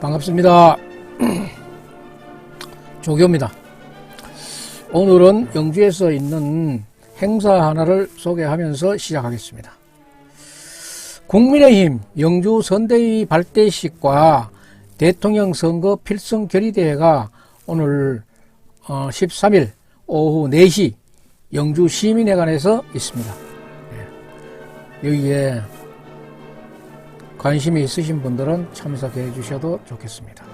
반갑습니다. 조교입니다. 오늘은 영주에서 있는 행사 하나를 소개하면서 시작하겠습니다. 국민의힘 영주 선대위 발대식과 대통령 선거 필승 결의대회가 오늘 13일 오후 4시 영주 시민회관에서 있습니다. 여기에 관심이 있으신 분들은 참석해 주셔도 좋겠습니다.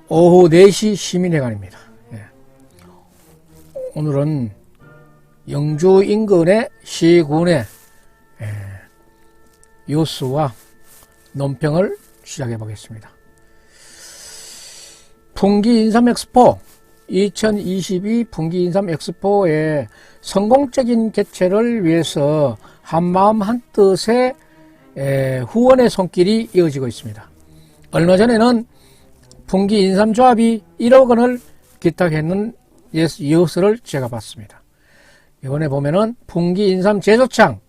오후 4시 시민회관입니다. 오늘은 영주 인근의 시군의 뉴스와 논평을 시작해 보겠습니다. 풍기 인삼 엑스포 2022 풍기 인삼 엑스포의 성공적인 개최를 위해서 한마음 한뜻의 후원의 손길이 이어지고 있습니다. 얼마 전에는 풍기 인삼조합이 1억 원을 기탁했는 이웃을 제가 봤습니다. 이번에 보면은 풍기 인삼 제조창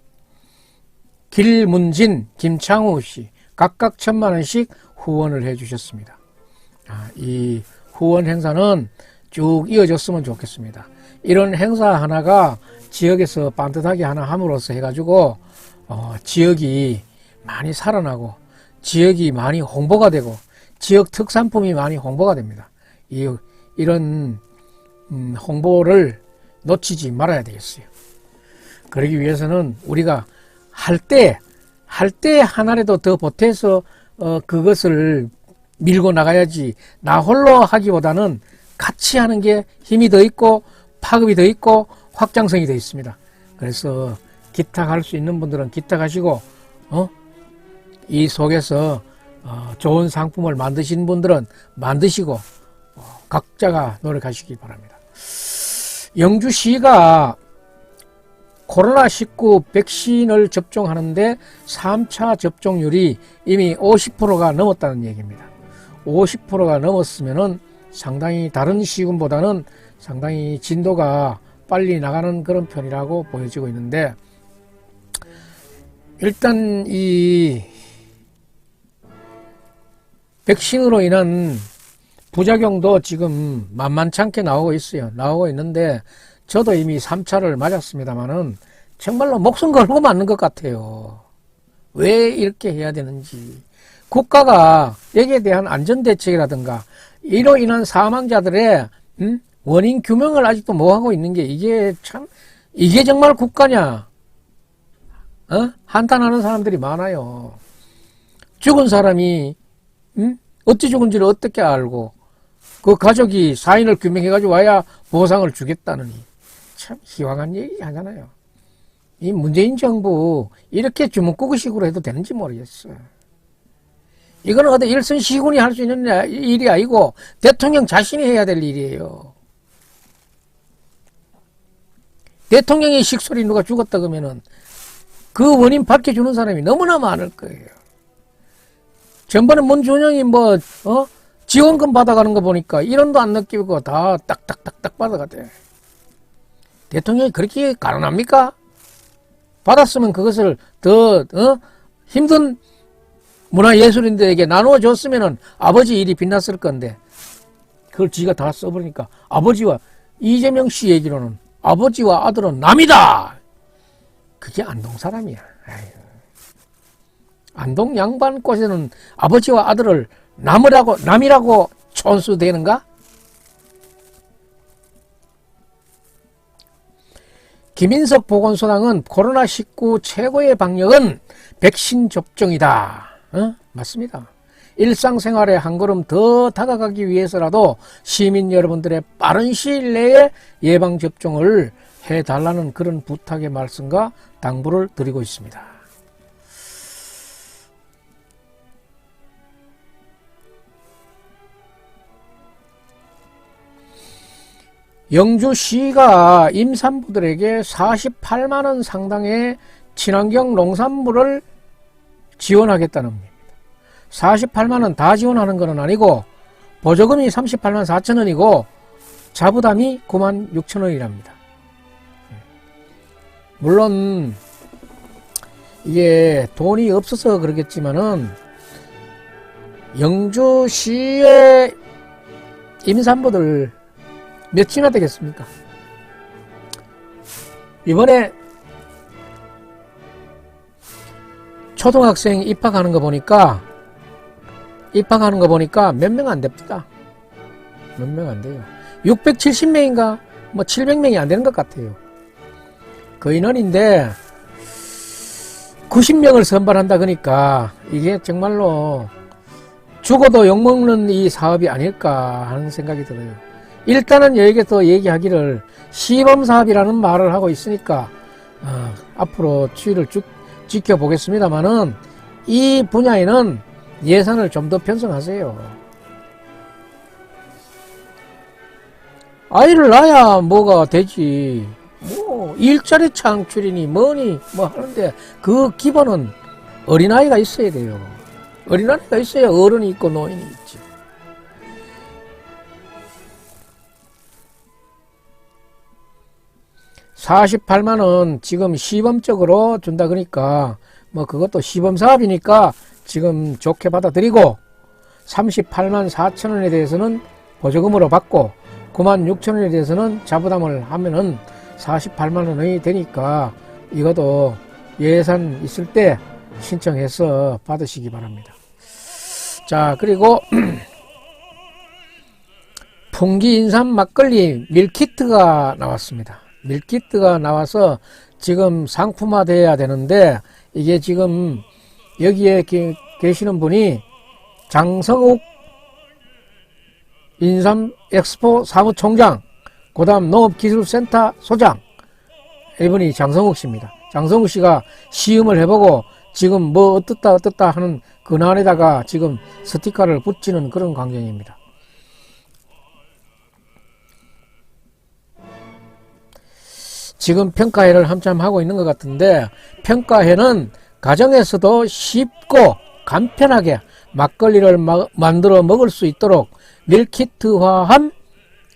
길문진, 김창우 씨 각각 1,000만 원씩 후원을 해 주셨습니다. 이 후원 행사는 쭉 이어졌으면 좋겠습니다. 이런 행사 하나가 지역에서 반듯하게 하나 함으로써 해가지고 지역이 많이 살아나고 지역이 많이 홍보가 되고 지역 특산품이 많이 홍보가 됩니다. 이런 홍보를 놓치지 말아야 되겠어요. 그러기 위해서는 우리가 할 때 하나라도 더 보태서 그것을 밀고 나가야지 나 홀로 하기보다는 같이 하는 게 힘이 더 있고 파급이 더 있고 확장성이 더 있습니다. 그래서 기탁할 수 있는 분들은 기탁하시고 이 속에서 좋은 상품을 만드신 분들은 만드시고 각자가 노력하시기 바랍니다. 영주시가 코로나19 백신을 접종하는데 3차 접종률이 이미 50%가 넘었다는 얘기입니다. 50%가 넘었으면은 상당히 다른 시군보다는 상당히 진도가 빨리 나가는 그런 편이라고 보여지고 있는데, 일단 이 백신으로 인한 부작용도 지금 만만찮게 나오고 있어요. 나오고 있는데 저도 이미 3차를 맞았습니다만은 정말로 목숨 걸고 맞는 것 같아요. 왜 이렇게 해야 되는지. 국가가 여기에 대한 안전대책이라든가 이로 인한 사망자들의 원인 규명을 아직도 못하고 있는 게 이게 정말 국가냐? 한탄하는 사람들이 많아요. 죽은 사람이 어찌 죽은지를 어떻게 알고 그 가족이 사인을 규명해가지고 와야 보상을 주겠다느니 참 희망한 얘기 하잖아요. 이 문재인 정부 이렇게 주먹구구식으로 해도 되는지 모르겠어요. 이거는 어디 일선 시군이 할 수 있는 일이 아니고 대통령 자신이 해야 될 일이에요. 대통령의 식솔이 누가 죽었다 그러면은 그 원인 밝혀주는 사람이 너무나 많을 거예요. 전번에 문준영이 지원금 받아가는 거 보니까 1원도 안 느끼고 다 딱딱딱딱 받아가대. 대통령이 그렇게 가난합니까? 받았으면 그것을 더 힘든 문화예술인들에게 나누어줬으면 아버지 일이 빛났을 건데 그걸 지가 다 써버리니까 아버지와 이재명 씨 얘기로는 아버지와 아들은 남이다. 그게 안동 사람이야. 아유. 안동 양반꽃에는 아버지와 아들을 남이라고 촌수되는가? 김인석 보건소장은 코로나19 최고의 방역은 백신 접종이다. 맞습니다. 일상생활에 한 걸음 더 다가가기 위해서라도 시민 여러분들의 빠른 시일 내에 예방접종을 해달라는 그런 부탁의 말씀과 당부를 드리고 있습니다. 영주시가 임산부들에게 48만원 상당의 친환경 농산물을 지원하겠다는 겁니다. 48만원 다 지원하는 건 아니고 보조금이 38만 4천원이고 자부담이 9만 6천원이랍니다. 물론 이게 돈이 없어서 그러겠지만은 영주시의 임산부들 몇이나 되겠습니까? 이번에 초등학생 입학하는 거 보니까 몇 명 안 됩니다. 몇 명 안 돼요. 670명인가 뭐 700명이 안 되는 것 같아요. 그 인원인데 90명을 선발한다 그러니까 이게 정말로 죽어도 욕먹는 이 사업이 아닐까 하는 생각이 들어요. 일단은 여기서 얘기하기를 시범사업이라는 말을 하고 있으니까 앞으로 추이를 쭉 지켜보겠습니다만은 이 분야에는 예산을 좀 더 편성하세요. 아이를 낳아야 뭐가 되지. 뭐 일자리 창출이니 뭐니 뭐 하는데 그 기본은 어린아이가 있어야 돼요. 어린아이가 있어야 어른이 있고 노인이 있지. $48만원 지금 시범적으로 준다 그러니까 뭐 그것도 시범사업이니까 지금 좋게 받아들이고 38만 4천원에 대해서는 보조금으로 받고 9만 6천원에 대해서는 자부담을 하면은 48만원이 되니까 이것도 예산 있을 때 신청해서 받으시기 바랍니다. 자, 그리고 풍기 인삼 막걸리 밀키트가 나왔습니다. 밀키트가 나와서 지금 상품화돼야 되는데 이게 지금 여기에 계시는 분이 장성욱 인삼 엑스포 사무총장, 그 다음 농업기술센터 소장, 이분이 장성욱 씨입니다. 장성욱 씨가 시음을 해보고 지금 뭐 어떻다 하는 그날에다가 지금 스티커를 붙이는 그런 광경입니다. 지금 평가회를 한참 하고 있는 것 같은데 평가회는 가정에서도 쉽고 간편하게 막걸리를 만들어 먹을 수 있도록 밀키트화한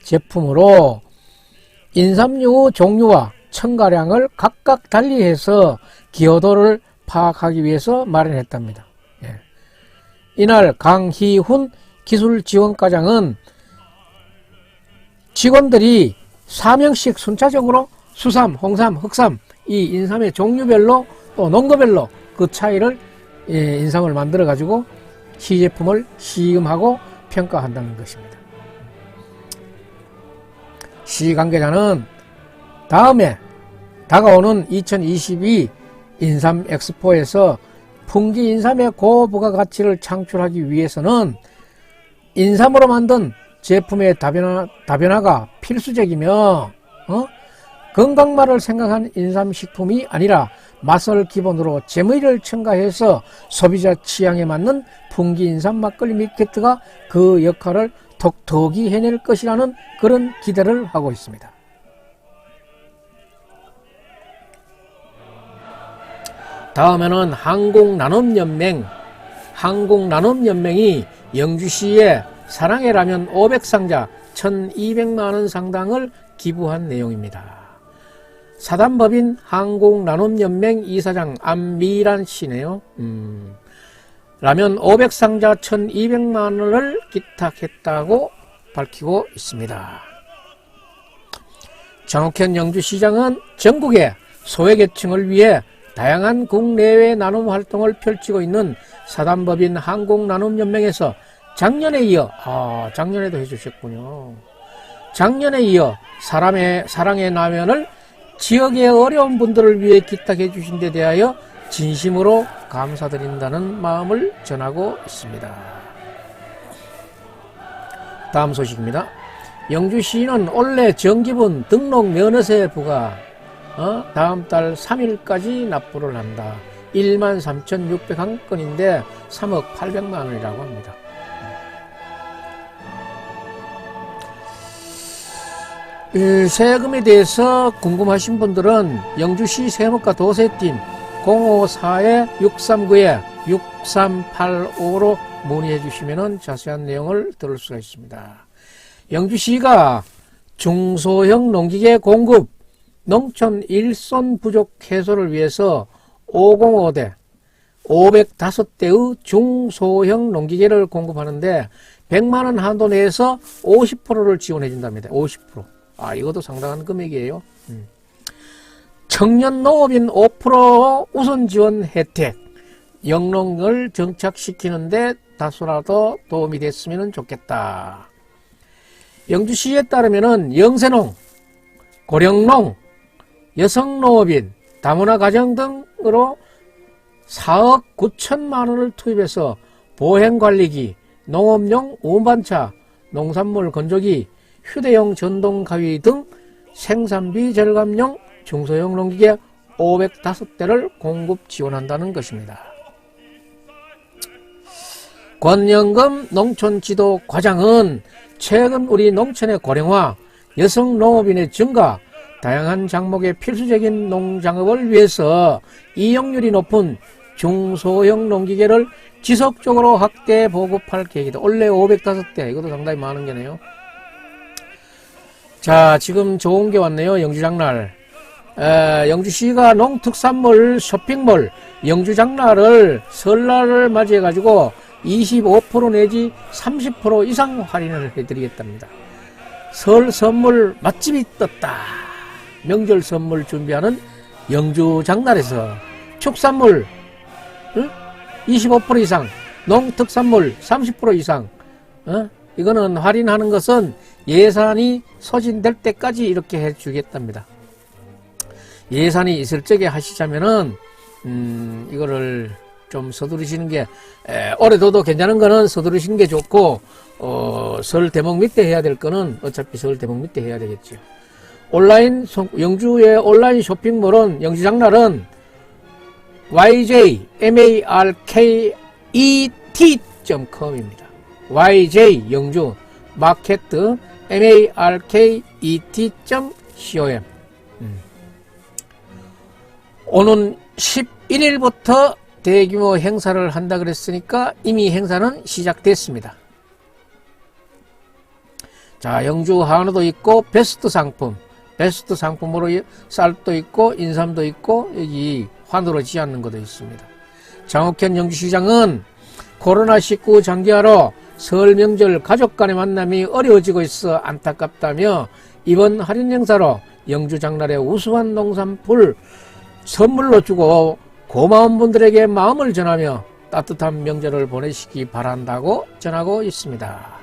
제품으로 인삼류 종류와 첨가량을 각각 달리해서 기여도를 파악하기 위해서 마련했답니다. 이날 강희훈 기술지원과장은 직원들이 4명씩 순차적으로 수삼, 홍삼, 흑삼 이 인삼의 종류별로 또 농도별로 그 차이를 인삼을 만들어 가지고 시제품을 시음하고 평가한다는 것입니다. 시관계자는 다음에 다가오는 2022 인삼 엑스포에서 풍기 인삼의 고부가가치를 창출하기 위해서는 인삼으로 만든 제품의 다변화가 필수적이며 건강만을 생각한 인삼식품이 아니라 맛을 기본으로 재미를 첨가해서 소비자 취향에 맞는 풍기 인삼 막걸리 밀키트가 그 역할을 톡톡히 해낼 것이라는 그런 기대를 하고 있습니다. 다음에는 한국나눔연맹이 영주시에 사랑의 라면 500상자 1200만원 상당을 기부한 내용입니다. 사단법인 한국나눔연맹 이사장 안미란 씨네요. 라면 500상자 1200만원을 기탁했다고 밝히고 있습니다. 정옥현 영주시장은 전국의 소외계층을 위해 다양한 국내외 나눔 활동을 펼치고 있는 사단법인 한국나눔연맹에서 작년에 이어 작년에도 해주셨군요. 작년에 이어 사랑의 라면을 지역의 어려운 분들을 위해 기탁해 주신 데 대하여 진심으로 감사드린다는 마음을 전하고 있습니다. 다음 소식입니다. 영주시는 올해 정기분 등록 면허세 부과 다음 달 3일까지 납부를 한다. 13,601건인데 3억 800만 원이라고 합니다. 세금에 대해서 궁금하신 분들은 영주시 세무과 도세팀 054-639-6385로 문의해 주시면 자세한 내용을 들을 수가 있습니다. 영주시가 중소형 농기계 공급 농촌 일손 부족 해소를 위해서 505대의 중소형 농기계를 공급하는데 100만원 한도 내에서 50%를 지원해 준답니다. 50%. 이것도 상당한 금액이에요. 청년 농업인 5% 우선 지원 혜택. 영농을 정착시키는데 다소라도 도움이 됐으면 좋겠다. 영주시에 따르면은 영세농, 고령농, 여성농업인, 다문화 가정 등으로 4억 9천만 원을 투입해서 보행관리기, 농업용 운반차, 농산물 건조기, 휴대용 전동가위 등 생산비 절감용 중소형 농기계 505대를 공급 지원한다는 것입니다. 권영금 농촌지도 과장은 최근 우리 농촌의 고령화, 여성 농업인의 증가, 다양한 작목의 필수적인 농장업을 위해서 이용률이 높은 중소형 농기계를 지속적으로 확대 보급할 계획이다. 원래 505대, 이것도 상당히 많은 게네요. 자, 지금 좋은 게 왔네요. 영주장날. 영주시가 농특산물 쇼핑몰 영주장날을 설날을 맞이해가지고 25% 내지 30% 이상 할인을 해드리겠답니다. 설 선물 맛집이 떴다. 명절 선물 준비하는 영주장날에서 축산물 25% 이상, 농특산물 30% 이상, 이거는 할인하는 것은 예산이 소진될 때까지 이렇게 해주겠답니다. 예산이 있을 적에 하시자면은 이거를 좀 서두르시는 게, 올해도 괜찮은 거는 서두르시는 게 좋고, 설 대목 밑에 해야 될 거는 어차피 설 대목 밑에 해야 되겠죠. 영주의 온라인 쇼핑몰은, 영주장날은 yjmarket.com입니다. yj 영주 마켓 market.com. 오는 11일부터 대규모 행사를 한다 그랬으니까 이미 행사는 시작됐습니다. 자, 영주 한우도 있고 베스트 상품으로 쌀도 있고 인삼도 있고 여기 환으로 지않는 것도 있습니다. 장옥현 영주시장은 코로나19 장기화로 설 명절 가족 간의 만남이 어려워지고 있어 안타깝다며 이번 할인 행사로 영주장날의 우수한 농산물 선물로 주고 고마운 분들에게 마음을 전하며 따뜻한 명절을 보내시기 바란다고 전하고 있습니다.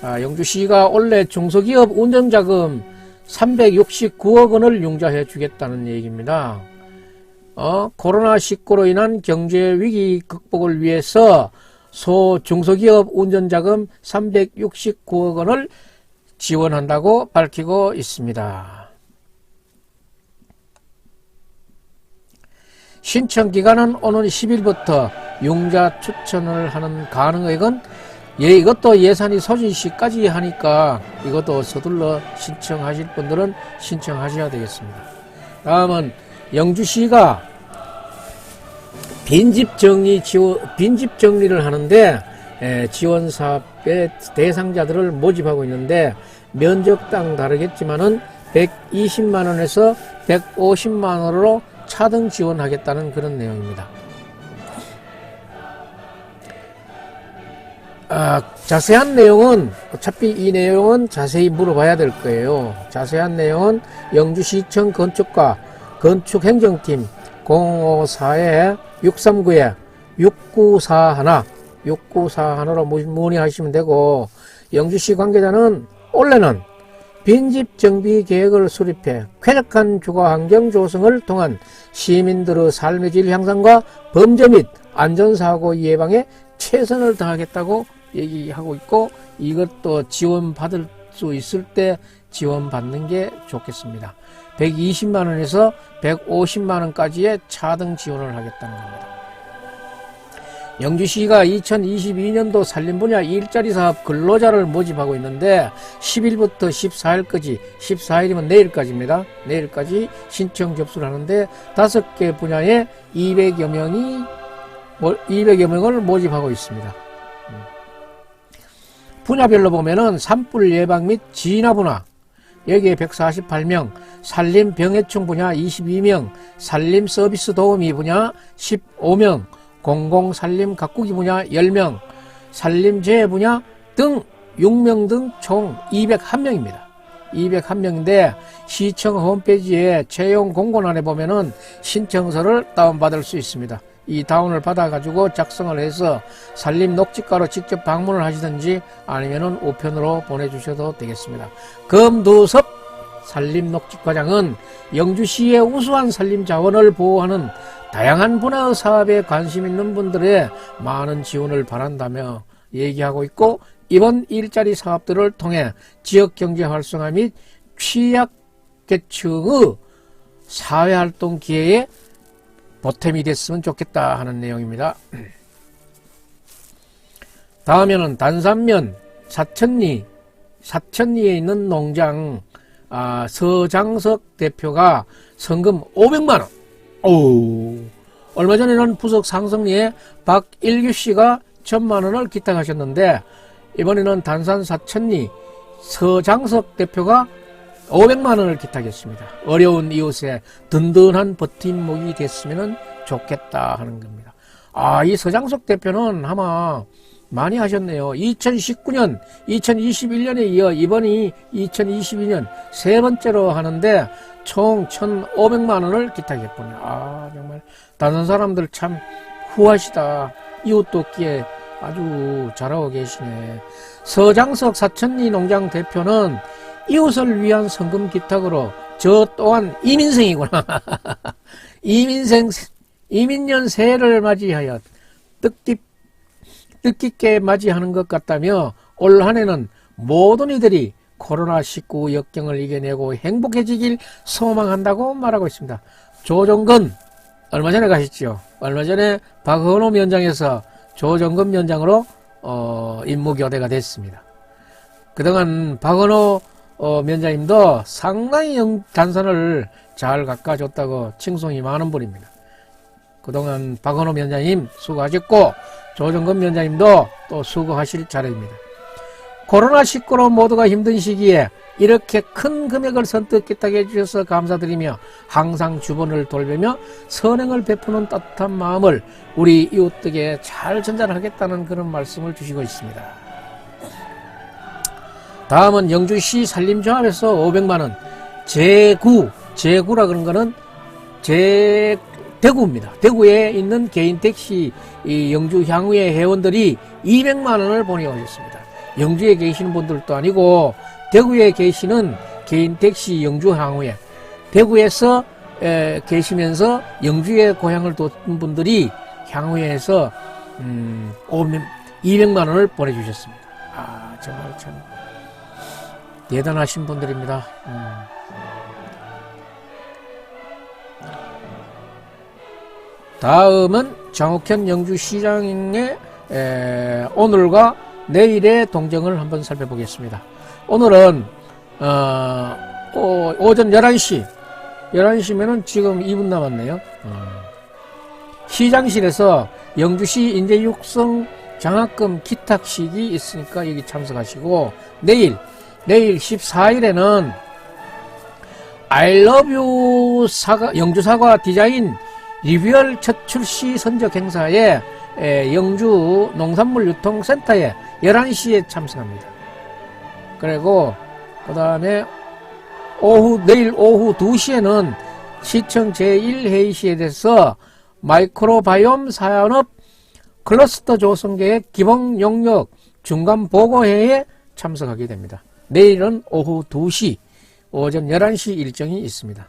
영주시가 올해 중소기업 운전자금 369억 원을 융자해 주겠다는 얘기입니다. 코로나19로 인한 경제위기 극복을 위해서 중소기업 운전자금 369억 원을 지원한다고 밝히고 있습니다. 신청기간은 오는 10일부터 융자 추천을 하는 가능액은 이것도 예산이 소진시까지 하니까 이것도 서둘러 신청하실 분들은 신청하셔야 되겠습니다. 다음은 영주시가 빈집 정리를 하는데 지원사업의 대상자들을 모집하고 있는데 면적당 다르겠지만은 120만원에서 150만원으로 차등 지원하겠다는 그런 내용입니다. 자세한 내용은 어차피 이 내용은 자세히 물어봐야 될 거예요. 자세한 내용은 영주시청 건축과 건축행정팀 054-639-6941로 문의하시면 되고, 영주시 관계자는 올해는 빈집 정비 계획을 수립해 쾌적한 주거 환경 조성을 통한 시민들의 삶의 질 향상과 범죄 및 안전사고 예방에 최선을 다하겠다고 얘기하고 있고, 이것도 지원받을 수 있을 때 지원받는 게 좋겠습니다. 120만원에서 150만원까지의 차등 지원을 하겠다는 겁니다. 영주시가 2022년도 산림 분야 일자리 사업 근로자를 모집하고 있는데 10일부터 14일까지, 14일이면 내일까지입니다. 내일까지 신청 접수를 하는데 5개 분야에 200여 명을 모집하고 있습니다. 분야별로 보면은 산불 예방 및 진화 분야, 여기에 148명, 산림 병해충 분야 22명, 산림 서비스 도우미 분야 15명, 공공산림 가꾸기 분야 10명, 산림재해 분야 등 6명 등 총 201명입니다. 201명인데 시청 홈페이지에 채용 공고란에 보면은 신청서를 다운받을 수 있습니다. 이 다운을 받아가지고 작성을 해서 산림 녹지과로 직접 방문을 하시든지 아니면은 우편으로 보내주셔도 되겠습니다. 검두섭 산림 녹지과장은 영주시의 우수한 산림 자원을 보호하는 다양한 분야의 사업에 관심 있는 분들의 많은 지원을 바란다며 얘기하고 있고, 이번 일자리 사업들을 통해 지역경제 활성화 및 취약계층의 사회활동 기회에 보탬이 됐으면 좋겠다 하는 내용입니다. 다음에는 단산면 사천리에 있는 농장 서장석 대표가 성금 500만원. 얼마 전에는 부석 상성리에 박일규씨가 1000만원을 기탁하셨는데, 이번에는 단산 사천리 서장석 대표가 500만원을 기탁했습니다. 어려운 이웃에 든든한 버팀목이 됐으면 좋겠다 하는 겁니다. 이 서장석 대표는 아마 많이 하셨네요. 2019년, 2021년에 이어 이번이 2022년 세 번째로 하는데 총 1,500만원을 기탁했군요. 정말 다른 사람들 참 후하시다. 이웃 돕기에 아주 잘하고 계시네. 서장석 사천리 농장 대표는 이웃을 위한 성금 기탁으로 저 또한 이민생이구나. 이민년 새해를 맞이하여 뜻깊게 맞이하는 것 같다며 올 한해는 모든 이들이 코로나19 역경을 이겨내고 행복해지길 소망한다고 말하고 있습니다. 조정근 얼마 전에 가셨죠. 얼마 전에 박헌호 면장에서 조정근 면장으로 임무교대가 됐습니다. 그동안 박헌호 면장님도 상당히 단산을 잘 깎아줬다고 칭송이 많은 분입니다. 그동안 박헌호 면장님 수고하셨고 조정근 면장님도 또 수고하실 차례입니다. 코로나19로 모두가 힘든 시기에 이렇게 큰 금액을 선뜻 기탁해 주셔서 감사드리며 항상 주변을 돌보며 선행을 베푸는 따뜻한 마음을 우리 이웃에게 잘 전달하겠다는 그런 말씀을 주시고 있습니다. 다음은 영주시 산림조합에서 500만원 제구라 그런 거는 대구입니다. 대구에 있는 개인 택시 영주 향후의 회원들이 200만원을 보내오셨습니다. 영주에 계시는 분들도 아니고 대구에 계시는 개인 택시 영주 향후에 대구에서 계시면서 영주의 고향을 돕는 분들이 향후에서 200만원을 보내주셨습니다. 정말 참 대단하신 분들입니다. 다음은 장욱현 영주시장의 오늘과 내일의 동정을 한번 살펴보겠습니다. 오늘은 오전 11시면은 지금 2분 남았네요. 시장실에서 영주시 인재 육성 장학금 기탁식이 있으니까 여기 참석하시고, 내일 14일에는 I love you 영주 사과 디자인 리뷰얼 첫 출시 선적 행사에 영주 농산물 유통센터에 11시에 참석합니다. 그리고 그 다음에 내일 오후 2시에는 시청 제1회의실에서 마이크로바이옴 산업 클러스터 조성계획 기본 용역 중간 보고회에 참석하게 됩니다. 내일은 오후 2시, 오전 11시 일정이 있습니다.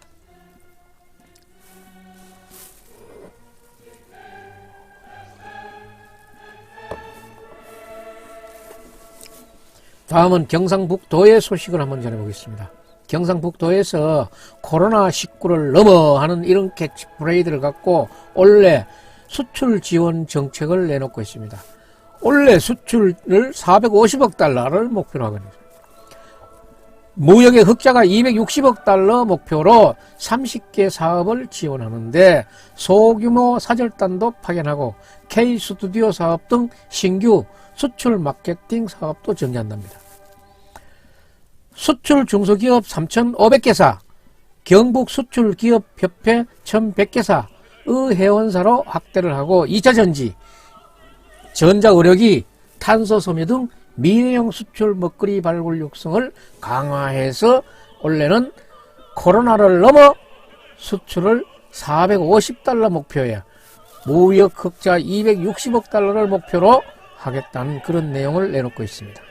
다음은 경상북도의 소식을 한번 전해보겠습니다. 경상북도에서 코로나19를 넘어하는 이런 캐치프레이즈를 갖고 올해 수출 지원 정책을 내놓고 있습니다. 올해 수출을 450억 달러를 목표로 하거든요. 무역의 흑자가 260억 달러 목표로 30개 사업을 지원하는데 소규모 사절단도 파견하고 K스튜디오 사업 등 신규 수출 마케팅 사업도 전개한답니다. 수출 중소기업 3,500개사, 경북 수출기업협회 1,100개사의 회원사로 확대를 하고 2차 전지, 전자의료기, 탄소섬유 등 민영 수출 먹거리 발굴 육성을 강화해서 올해는 코로나를 넘어 수출을 450달러 목표에 무역 흑자 260억 달러를 목표로 하겠다는 그런 내용을 내놓고 있습니다.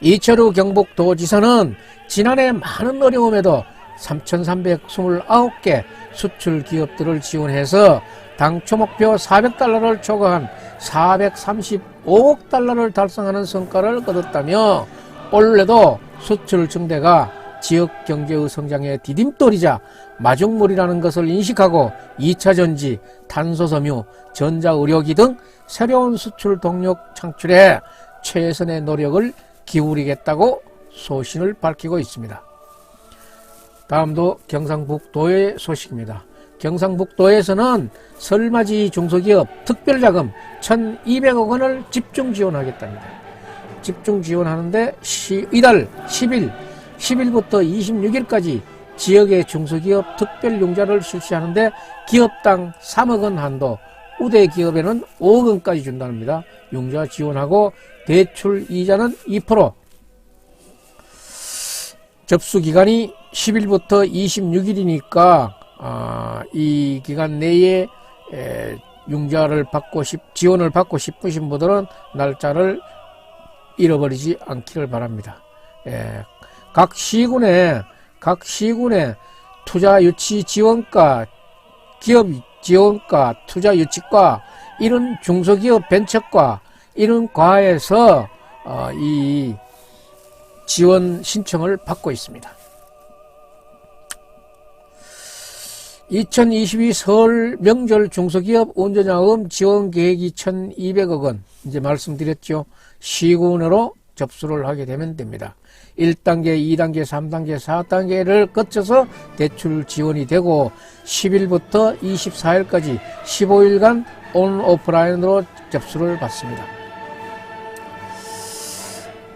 이철우 경북도지사는 지난해 많은 어려움에도 3,329개 수출 기업들을 지원해서 당초 목표 400달러를 초과한 435억 달러를 달성하는 성과를 거뒀다며 올해도 수출 증대가 지역 경제의 성장의 디딤돌이자 마중물이라는 것을 인식하고 2차 전지, 탄소섬유, 전자의료기 등 새로운 수출 동력 창출에 최선의 노력을 기울이겠다고 소신을 밝히고 있습니다. 다음도 경상북도의 소식입니다. 경상북도에서는 설맞이 중소기업 특별자금 1,200억 원을 집중 지원하겠답니다. 집중 지원하는데 이달 10일부터 26일까지 지역의 중소기업 특별융자를 실시하는데 기업당 3억 원 한도, 우대 기업에는 5억 원까지 준답니다. 융자 지원하고 대출 이자는 2%. 접수 기간이 10일부터 26일이니까 이 기간 내에 융자를 받고 지원을 받고 싶으신 분들은 날짜를 잃어버리지 않기를 바랍니다. 각 시군의 투자 유치 지원과, 기업 지원과, 투자 유치과, 이런 중소기업 벤처과, 이런 과에서 이 지원 신청을 받고 있습니다. 2022 설 명절 중소기업 운전자금 지원 계획이 1,200억 원, 이제 말씀드렸죠. 시군으로 접수를 하게 되면 됩니다. 1단계, 2단계, 3단계, 4단계를 거쳐서 대출 지원이 되고 10일부터 24일까지 15일간 온오프라인으로 접수를 받습니다.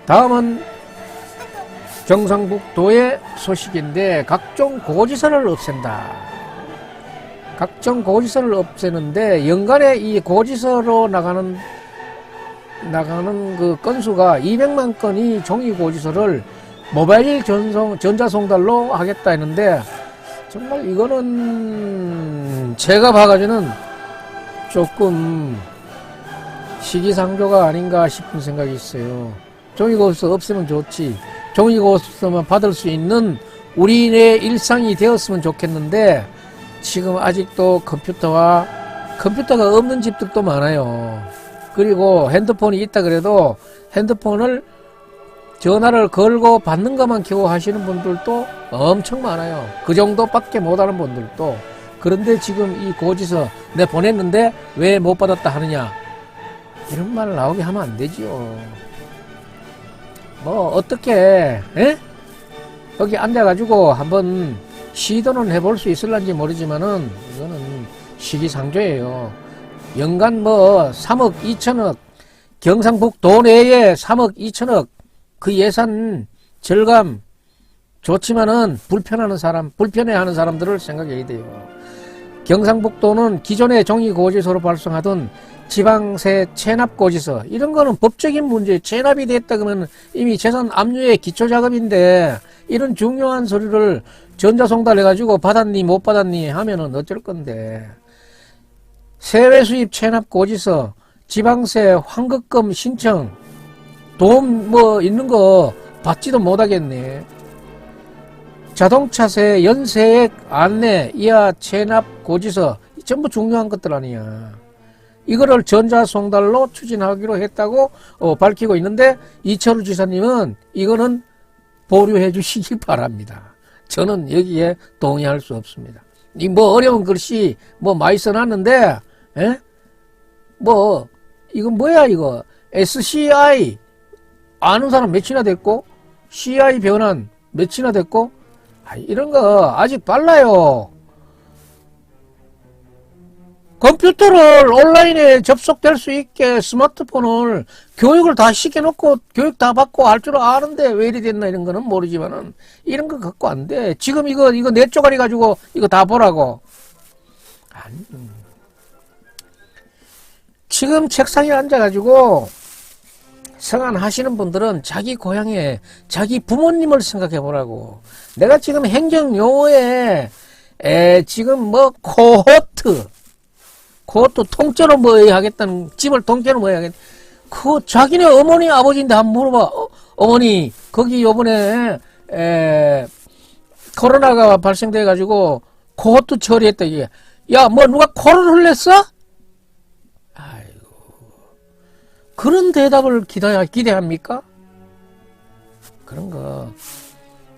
다음은 경상북도의 소식인데 각종 고지서를 없앤다. 각종 고지서를 없애는데 연간에 이 고지서로 나가는 그 건수가 200만 건이 종이 고지서를 모바일 전자송달로 하겠다 했는데 정말 이거는 제가 봐가지고는 조금 시기상조가 아닌가 싶은 생각이 있어요. 종이 고지서 없으면 좋지. 종이 고지서만 받을 수 있는 우리의 일상이 되었으면 좋겠는데 지금 아직도 컴퓨터가 없는 집들도 많아요. 그리고 핸드폰이 있다 그래도 핸드폰을 전화를 걸고 받는 것만 겨우 하시는 분들도 엄청 많아요. 그 정도밖에 못하는 분들도. 그런데 지금 이 고지서 내 보냈는데 왜 못 받았다 하느냐, 이런 말 나오게 하면 안 되지요. 뭐 어떻게 여기 앉아가지고 한번 시도는 해볼 수 있을런지 모르지만은 이거는 시기상조예요. 연간 뭐 3억 2천억, 경상북도 내에 3억 2천억, 그 예산 절감 좋지만은 불편해하는 사람들을 생각해야 돼요. 경상북도는 기존의 종이고지서로 발송하던 지방세 체납고지서, 이런 거는 법적인 문제, 체납이 됐다 그러면 이미 재산 압류의 기초작업인데 이런 중요한 서류를 전자송달 해가지고 받았니 못 받았니 하면은 어쩔 건데, 세외수입 체납고지서, 지방세 환급금 신청, 돈 뭐 있는 거 받지도 못하겠네. 자동차세 연세액 안내 이하 체납고지서, 전부 중요한 것들 아니야. 이거를 전자송달로 추진하기로 했다고 밝히고 있는데 이철우 지사님은 이거는 보류해 주시기 바랍니다. 저는 여기에 동의할 수 없습니다. 이 뭐 어려운 글씨 뭐 많이 써놨는데, 뭐 이건 뭐야 이거. SCI 아는 사람 몇이나 됐고, CI 변환 몇이나 됐고, 이런 거 아직 빨라요. 컴퓨터를 온라인에 접속될 수 있게 스마트폰을 교육을 다 시켜놓고 교육 다 받고 할 줄 아는데 왜 이리 됐나 이런 거는 모르지만은 이런 거 갖고 안 돼. 지금 이거 네 쪼가리 가지고 이거 다 보라고. 아니. 지금 책상에 앉아가지고 성안하시는 분들은 자기 고향에 자기 부모님을 생각해 보라고. 내가 지금 행정용어에 지금 뭐 코호트 통째로 뭐 하겠다는 집을 통째로 뭐 하겠다. 그 자기네 어머니 아버지인데 한번 물어봐. 어머니 거기 요번에 코로나가 발생돼 가지고 코호트 처리했다 이게. 야 뭐 누가 코를 흘렸어? 아이고 그런 대답을 기대합니까? 그런 거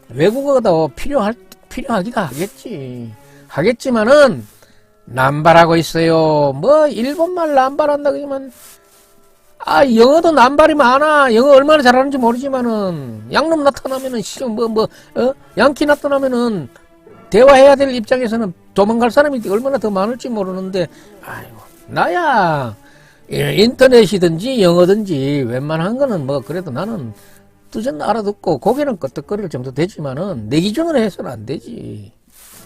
외국어도 필요하기도 하겠지만은 남발하고 있어요. 뭐 일본말 남발한다 그러면 영어도 남발이 많아. 영어 얼마나 잘하는지 모르지만은 양놈 나타나면은 양키 나타나면은 대화해야 될 입장에서는 도망갈 사람이 얼마나 더 많을지 모르는데 아이고 나야 인터넷이든지 영어든지 웬만한 거는 뭐 그래도 나는 두전 알아듣고 고개는 끄덕거릴 정도 되지만은 내 기준으로 해서는 안 되지.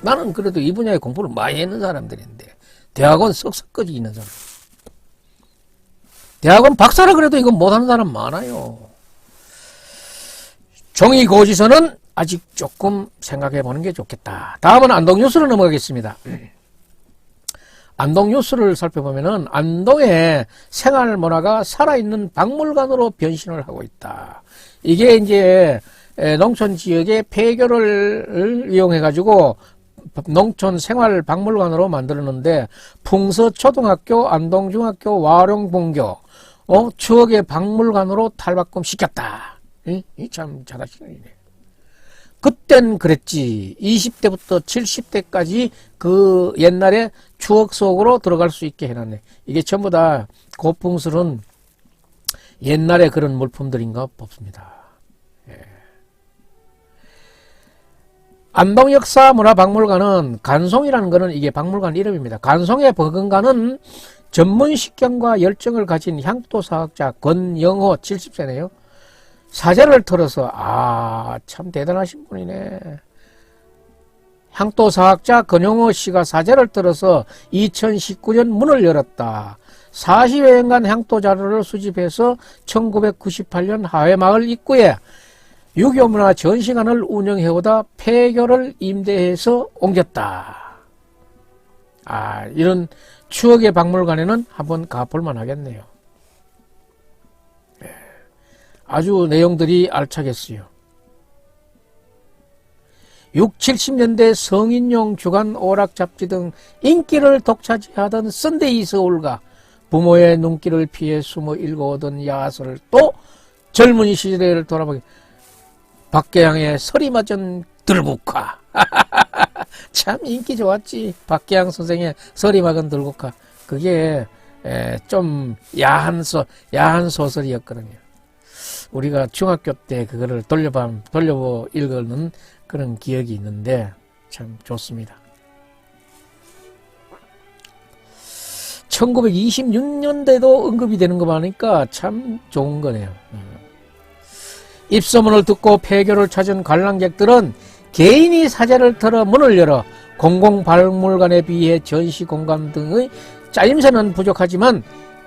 나는 그래도 이 분야의 공부를 많이 했는 사람들인데 대학원 썩석거지 있는 사람. 대학원 박사라 그래도 이거 못하는 사람 많아요. 종이고지서는 아직 조금 생각해 보는 게 좋겠다. 다음은 안동뉴스로 넘어가겠습니다. 안동뉴스를 살펴보면은 안동의 생활문화가 살아있는 박물관으로 변신을 하고 있다. 이게 이제 농촌 지역의 폐교를 이용해 가지고 농촌 생활 박물관으로 만들었는데 풍서초등학교, 안동중학교, 와룡본교 추억의 박물관으로 탈바꿈 시켰다. 참 잘하시네. 그땐 그랬지. 20대부터 70대까지 그 옛날에 추억 속으로 들어갈 수 있게 해놨네. 이게 전부 다 고풍스러운 옛날에 그런 물품들인가 싶습니다. 예. 안동역사문화박물관은 간송이라는 거는 이게 박물관 이름입니다. 간송에 버금가는 전문 식견과 열정을 가진 향토사학자 권영호 70세네요. 사제를 털어서 참 대단하신 분이네. 향토사학자 권영호 씨가 사제를 털어서 2019년 문을 열었다. 40여년간 향토 자료를 수집해서 1998년 하회마을 입구에 유교문화 전시관을 운영해오다 폐교를 임대해서 옮겼다. 이런 추억의 박물관에는 한번 가볼만 하겠네요. 아주 내용들이 알차겠어요. 6, 70년대 성인용 주간 오락 잡지 등 인기를 독차지하던 썬데이 서울과 부모의 눈길을 피해 숨어 읽어오던 야설을 또 젊은 시대를 돌아보게 박계양의 서리 맞은 들국화 참 인기 좋았지. 박계양 선생의 서리 막은 들국화 그게 좀 야한 소설이었거든요. 우리가 중학교 때 그거를 돌려보 읽는 그런 기억이 있는데 참 좋습니다. 1926년대도 언급이 되는 거 보니까 참 좋은 거네요. 입소문을 듣고 폐교를 찾은 관람객들은 개인이 사제를 털어 문을 열어 공공박물관에 비해 전시 공간 등의 짜임새는 부족하지만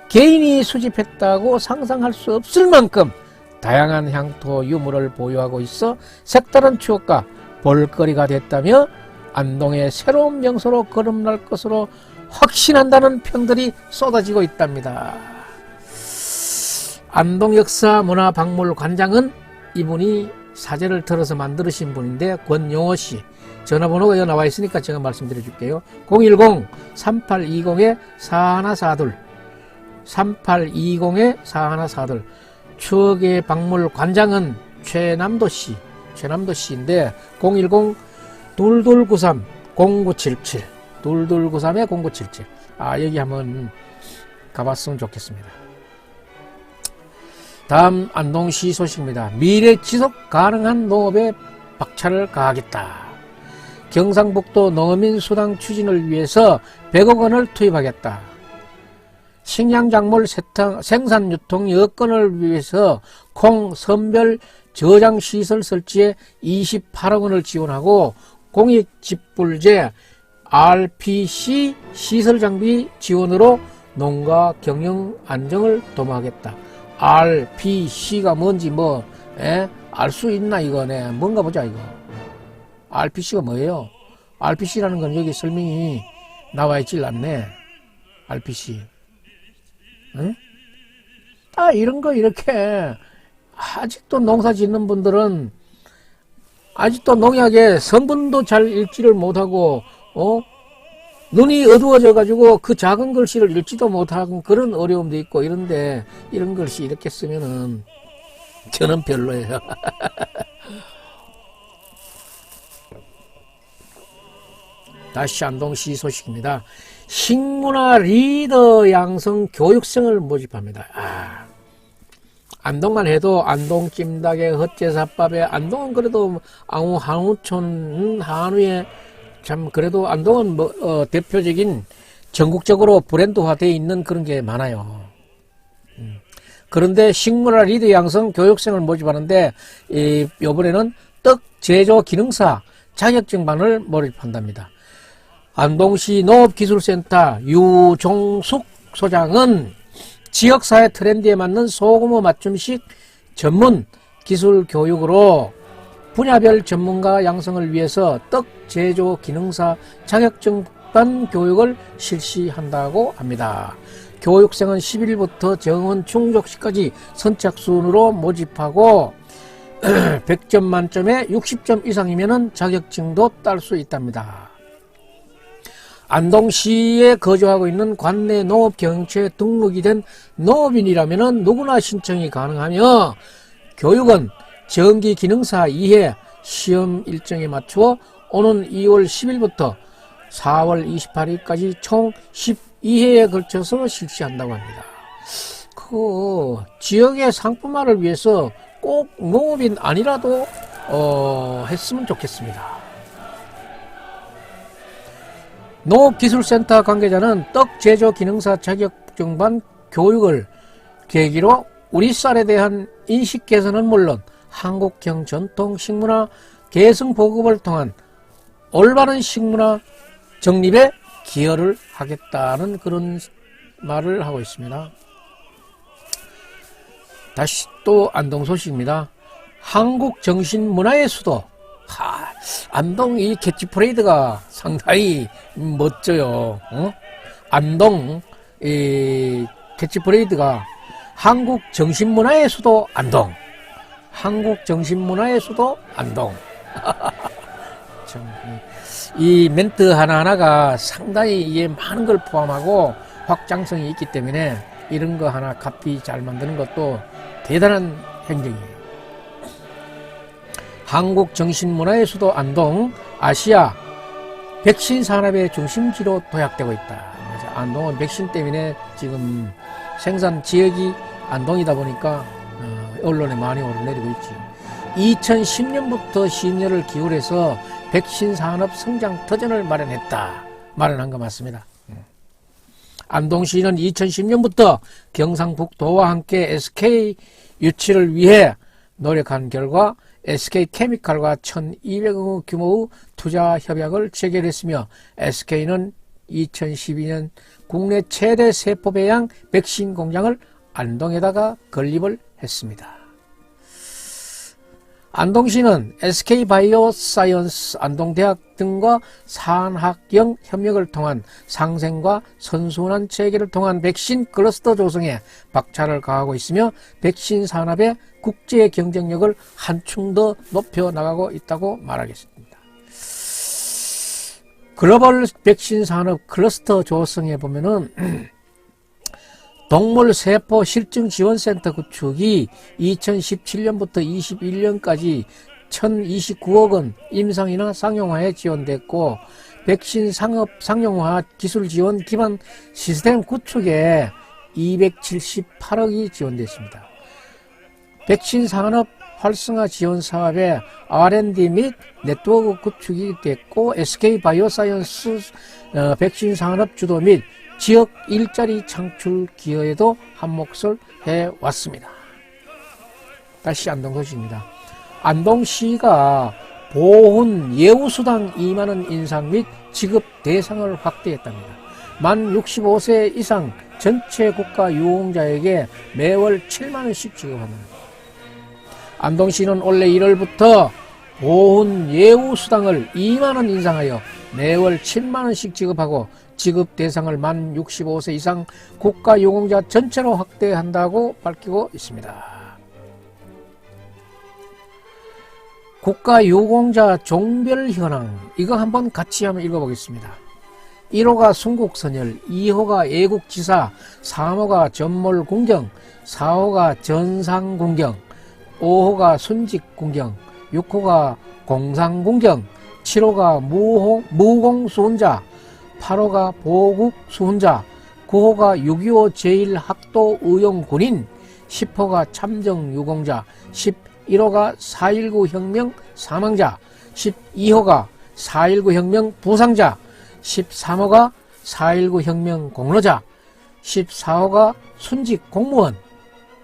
개인이 수집했다고 상상할 수 없을 만큼 다양한 향토 유물을 보유하고 있어 색다른 추억과 볼거리가 됐다며 안동의 새로운 명소로 거듭날 것으로 확신한다는 평들이 쏟아지고 있답니다. 안동역사문화박물관장은 이분이 사제를 털어서 만드신 분인데 권용호 씨 전화번호가 여기 나와 있으니까 제가 말씀드려 줄게요. 010-3820-4142 3820-4142 추억의 박물관장은 최남도 씨인데 010-2293-0977 2293-0977 여기 한번 가봤으면 좋겠습니다. 다음 안동시 소식입니다. 미래 지속 가능한 농업에 박차를 가하겠다. 경상북도 농어민 수당 추진을 위해서 100억 원을 투입하겠다. 식량작물 생산 유통 여건을 위해서 콩 선별 저장 시설 설치에 28억 원을 지원하고 공익 직불제 RPC 시설 장비 지원으로 농가 경영 안정을 도모하겠다. RPC가 뭔지 알 수 있나 이거네. 뭔가 보자 이거. RPC가 뭐예요? RPC라는 건 여기 설명이 나와 있질 않네. RPC. 응? 이런 거 이렇게 아직도 농사 짓는 분들은 아직도 농약의 성분도 잘 읽지를 못하고 눈이 어두워져 가지고 그 작은 글씨를 읽지도 못하는 그런 어려움도 있고 이런데 이런 글씨 이렇게 쓰면은 저는 별로예요. 다시 안동시 소식입니다. 식문화 리더 양성 교육생을 모집합니다. 안동만 해도 안동 찜닭에 헛제사밥에 안동은 그래도 한우촌 한우에 참 그래도 안동은 대표적인 전국적으로 브랜드화되어 있는 그런 게 많아요. 그런데 식문화 리더 양성 교육생을 모집하는데 이번에는 떡 제조 기능사 자격증반을 모집한답니다. 안동시 농업기술센터 유종숙 소장은 지역사회 트렌드에 맞는 소규모 맞춤식 전문 기술 교육으로 분야별 전문가 양성을 위해서 떡 제조 기능사 자격증반 교육을 실시한다고 합니다. 교육생은 10일부터 정원 충족시까지 선착순으로 모집하고 100점 만점에 60점 이상이면 자격증도 딸 수 있답니다. 안동시에 거주하고 있는 관내 농업경영처에 등록이 된 농업인이라면 누구나 신청이 가능하며 교육은 정기기능사 2회 시험 일정에 맞추어 오는 2월 10일부터 4월 28일까지 총 12회에 걸쳐서 실시한다고 합니다. 그 지역의 상품화를 위해서 꼭 농업인 아니라도 했으면 좋겠습니다. 농업기술센터 관계자는 떡 제조 기능사 자격증반 교육을 계기로 우리 쌀에 대한 인식 개선은 물론 한국형 전통 식문화 계승 보급을 통한 올바른 식문화 정립에 기여를 하겠다는 그런 말을 하고 있습니다. 다시 또 안동 소식입니다. 한국 정신문화의 수도. 안동 이 캐치프레이드가 상당히 멋져요. 안동 이 캐치프레이드가 한국 정신문화의 수도 안동. 한국 정신문화의 수도 안동. 이 멘트 하나하나가 상당히 이게 많은 걸 포함하고 확장성이 있기 때문에 이런 거 하나 값이 잘 만드는 것도 대단한 행정이에요. 한국 정신문화의 수도 안동, 아시아 백신 산업의 중심지로 도약되고 있다. 안동은 백신 때문에 지금 생산 지역이 안동이다 보니까 언론에 많이 오르내리고 있지. 2010년부터 심혈을 기울여서 백신 산업 성장 터전을 마련한 거 맞습니다. 안동시는 2010년부터 경상북도와 함께 SK 유치를 위해 노력한 결과 SK케미칼과 1,200억 원 규모의 투자 협약을 체결했으며 SK는 2012년 국내 최대 세포 배양 백신 공장을 안동에다가 건립을 했습니다. 안동시는 SK바이오사이언스 안동대학 등과 산학형 협력을 통한 상생과 선순환 체계를 통한 백신 클러스터 조성에 박차를 가하고 있으며 백신 산업의 국제 경쟁력을 한층 더 높여나가고 있다고 말하겠습니다. 글로벌 백신 산업 클러스터 조성에 보면은 동물세포 실증지원센터 구축이 2017년부터 21년까지 1,029억 원 임상이나 상용화에 지원됐고 백신 상용화 기술 지원 기반 시스템 구축에 278억이 지원됐습니다. 백신 산업 활성화 지원 사업의 R&D 및 네트워크 구축이 됐고 SK 바이오사이언스 백신 산업 주도 및 지역 일자리 창출 기여에도 한몫을 해왔습니다. 다시 안동도시입니다. 안동시가 보훈 예우수당 2만원 인상 및 지급 대상을 확대했답니다. 만 65세 이상 전체 국가 유공자에게 매월 7만원씩 지급합니다. 안동시는 올해 1월부터 보훈 예우수당을 2만원 인상하여 매월 7만원씩 지급하고 지급 대상을 만 65세 이상 국가 유공자 전체로 확대한다고 밝히고 있습니다. 국가 유공자 종별 현황, 이거 한번 같이 한번 읽어보겠습니다. 1호가 순국선열, 2호가 애국지사, 3호가 전몰궁경, 4호가 전상궁경, 5호가 순직궁경, 6호가 공상궁경, 7호가 무공수훈자, 8호가 보국수훈자, 9호가 6.25 제1학도의용군인, 10호가 참정유공자, 11호가 4.19 혁명 사망자, 12호가 4.19 혁명 부상자, 13호가 4.19 혁명 공로자, 14호가 순직 공무원,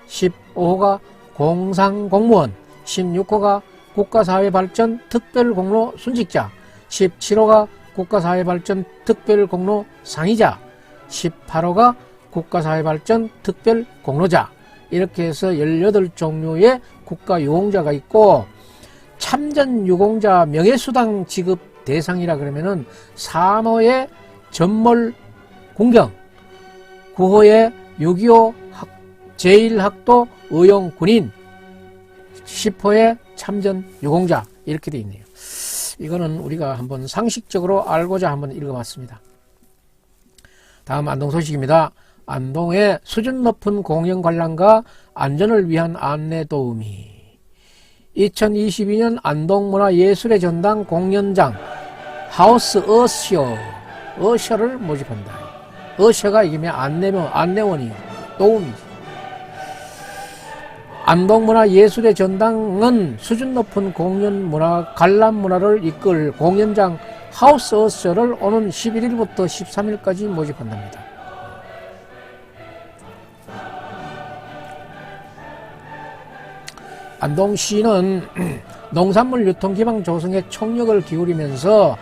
15호가 공상공무원, 16호가 국가사회발전 특별공로 순직자, 17호가 국가사회발전 특별공로 상의자, 18호가 국가사회발전 특별공로자, 이렇게 해서 18종류의 국가유공자가 있고, 참전유공자 명예수당 지급 대상이라 그러면은 3호의 전몰궁경, 9호의 6.25 제1학도 의용군인, 10호의 참전유공자, 이렇게 되어 있네요. 이거는 우리가 한번 상식적으로 알고자 한번 읽어봤습니다. 다음 안동 소식입니다. 안동의 수준 높은 공연 관람과 안전을 위한 안내 도우미. 2022년 안동문화예술의 전당 공연장 하우스 어셔를 모집한다. 어셔가 이게 안내원이에요. 도우미지. 안동문화예술의 전당은 수준 높은 공연 문화, 관람 문화를 이끌 공연장 하우스 어셔를 오는 11일부터 13일까지 모집한답니다. 안동시는 농산물 유통기반 조성에 총력을 기울이면서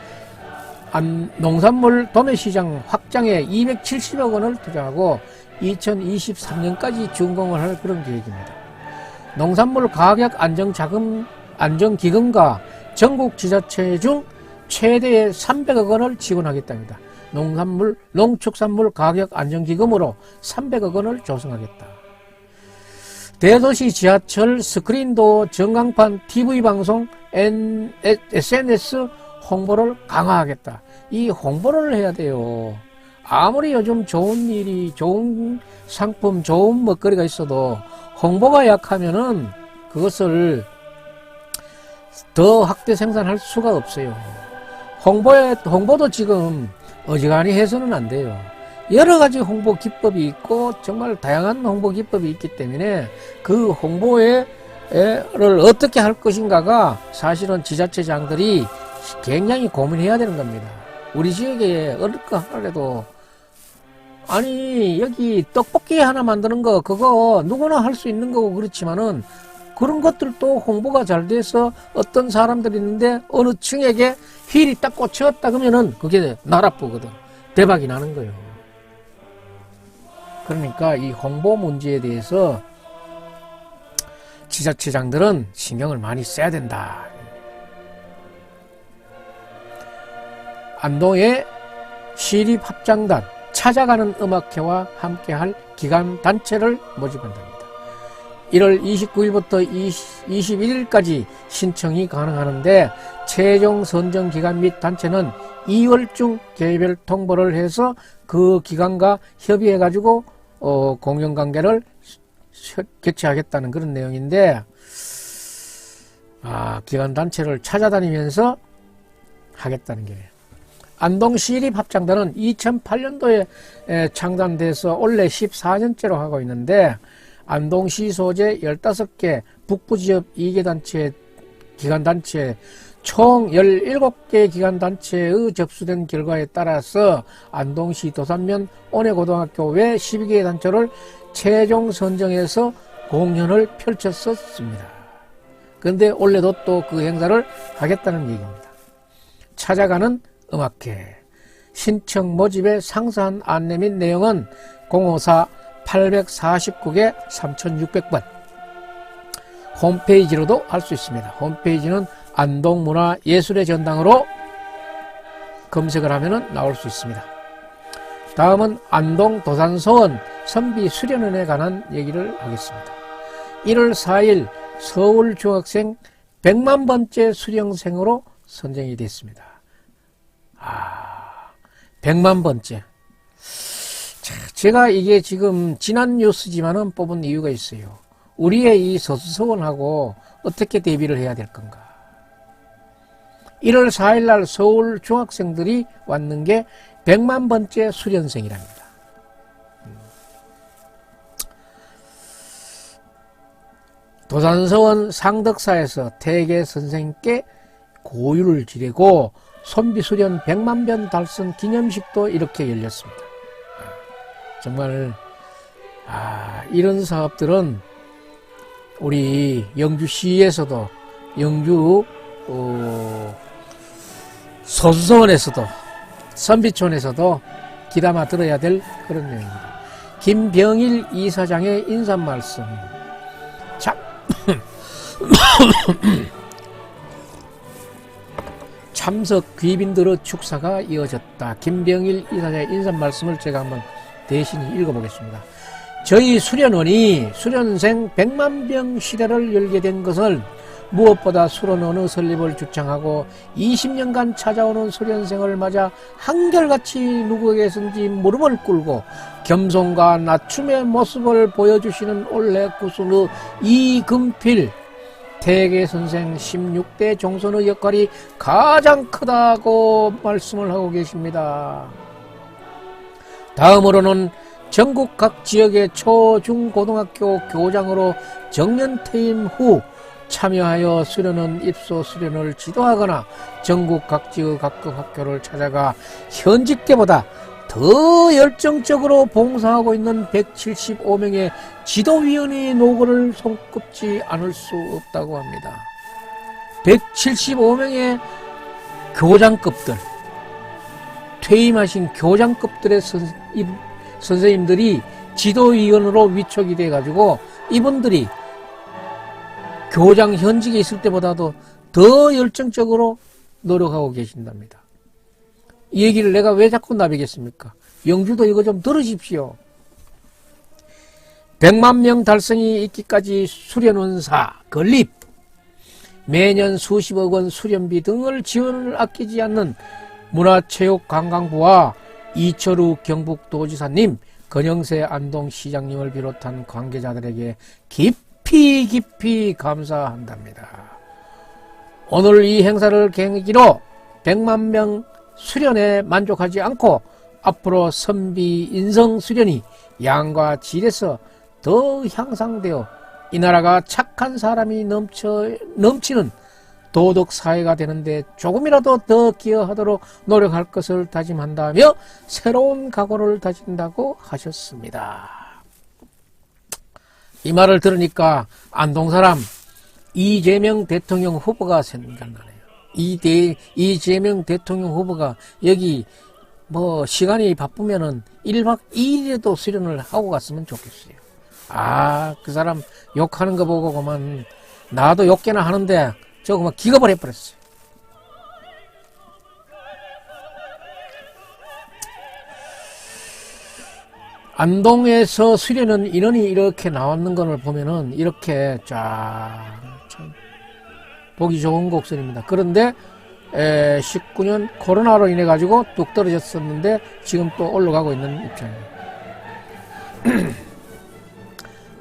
농산물 도매시장 확장에 270억 원을 투자하고 2023년까지 준공을 할 그런 계획입니다. 농산물 가격 안정기금과 전국지자체 중 최대의 300억 원을 지원하겠답니다. 농축산물 가격 안정기금으로 300억 원을 조성하겠다. 대도시 지하철 스크린도 전광판 TV방송 SNS 홍보를 강화하겠다. 이 홍보를 해야 돼요. 아무리 요즘 좋은 일이, 좋은 상품, 좋은 먹거리가 있어도 홍보가 약하면은 그것을 더 확대 생산할 수가 없어요. 홍보도 지금 어지간히 해서는 안 돼요. 여러 가지 홍보 기법이 있고 정말 다양한 홍보 기법이 있기 때문에 그 홍보를 어떻게 할 것인가가 사실은 지자체장들이 굉장히 고민해야 되는 겁니다. 우리 지역에 어느 거 하더라도 아니 여기 떡볶이 하나 만드는 거 그거 누구나 할 수 있는 거고 그렇지만은 그런 것들도 홍보가 잘 돼서 어떤 사람들이 있는데 어느 층에게 휠이 딱 꽂혔다 그러면은 그게 나라쁘거든. 대박이 나는 거예요. 그러니까 이 홍보 문제에 대해서 지자체장들은 신경을 많이 써야 된다. 안동의 시립합창단 찾아가는 음악회와 함께할 기관단체를 모집한답니다. 1월 29일부터 21일까지 신청이 가능하는데 최종 선정 기간 및 단체는 2월 중 개별 통보를 해서 그 기관과 협의해가지고 공연관계를 개최하겠다는 그런 내용인데 기관단체를 찾아다니면서 하겠다는 게 안동 시립합창단은 2008년도에 창단돼서 올해 14년째로 하고 있는데 안동시 소재 15개 북부지역 2개 기관단체 총 17개 기관단체의 접수된 결과에 따라서 안동시 도산면 온해고등학교 외 12개 단체를 최종 선정해서 공연을 펼쳤었습니다. 그런데 올해도 또 그 행사를 하겠다는 얘기입니다. 찾아가는 음악회 신청 모집의 상세한 안내 및 내용은 054-849개 3600번 홈페이지로도 할 수 있습니다. 홈페이지는 안동문화예술의 전당으로 검색을 하면 나올 수 있습니다. 다음은 안동 도산서원 선비 수련원에 관한 얘기를 하겠습니다. 1월 4일 서울중학생 100만 번째 수령생으로 선정이 됐습니다. 100만 번째. 자, 제가 이게 지금 지난 뉴스지만은 뽑은 이유가 있어요. 우리의 이 서수서원하고 어떻게 대비를 해야 될 건가. 1월 4일 날 서울 중학생들이 왔는 게 100만 번째 수련생이랍니다. 도산서원 상덕사에서 태계 선생님께 고유를 지내고 선비수련 100만 변 달성 기념식도 이렇게 열렸습니다. 정말 이런 사업들은 우리 영주시에서도 영주 서수서원에서도 선비촌에서도 귀담아 들어야 될 그런 내용입니다. 김병일 이사장의 인사 말씀. 참석 귀빈들의 축사가 이어졌다. 김병일 이사장의 인사 말씀을 제가 한번 대신 읽어보겠습니다. 저희 수련원이 수련생 100만 병 시대를 열게 된 것을 무엇보다 수련원의 설립을 주창하고 20년간 찾아오는 수련생을 맞아 한결같이 누구에게선지 무릎을 꿇고 겸손과 낮춤의 모습을 보여주시는 올해 구순의 이금필 태계선생 16대 종선의 역할이 가장 크다고 말씀을 하고 계십니다. 다음으로는 전국 각 지역의 초, 중, 고등학교 교장으로 정년퇴임 후 참여하여 수련원 입소 수련을 지도하거나 전국 각지의 각급 학교를 찾아가 현직 때보다 더 열정적으로 봉사하고 있는 175명의 지도위원회의 노고를 손꼽지 않을 수 없다고 합니다. 175명의 교장급들, 퇴임하신 교장급들의 선생님들이 지도위원으로 위촉이 돼가지고 이분들이 교장 현직에 있을 때보다도 더 열정적으로 노력하고 계신답니다. 이 얘기를 내가 왜 자꾸 나비겠습니까? 영주도 이거 좀 들으십시오. 100만 명 달성이 있기까지 수련원사 건립, 매년 수십억 원 수련비 등을 지원을 아끼지 않는 문화체육관광부와 이철우 경북도지사님, 건영세 안동시장님을 비롯한 관계자들에게 깊이 감사한답니다. 오늘 이 행사를 계기로 100만 명 수련에 만족하지 않고 앞으로 선비 인성 수련이 양과 질에서 더 향상되어 이 나라가 착한 사람이 넘치는 도덕 사회가 되는데 조금이라도 더 기여하도록 노력할 것을 다짐한다며 새로운 각오를 다진다고 하셨습니다. 이 말을 들으니까 안동 사람 이재명 대통령 후보가 생각나네요. 이재명 대통령 후보가 여기 뭐 시간이 바쁘면은 1박 2일에도 수련을 하고 갔으면 좋겠어요. 그 사람 욕하는 거 보고 그만 나도 욕개나 하는데 저거 막 기겁을 해버렸어요. 안동에서 수련은 인원이 이렇게 나왔는 것을 보면은 이렇게 쫙 참 보기 좋은 곡선입니다. 그런데 19년 코로나로 인해 가지고 뚝 떨어졌었는데 지금 또 올라가고 있는 입장입니다.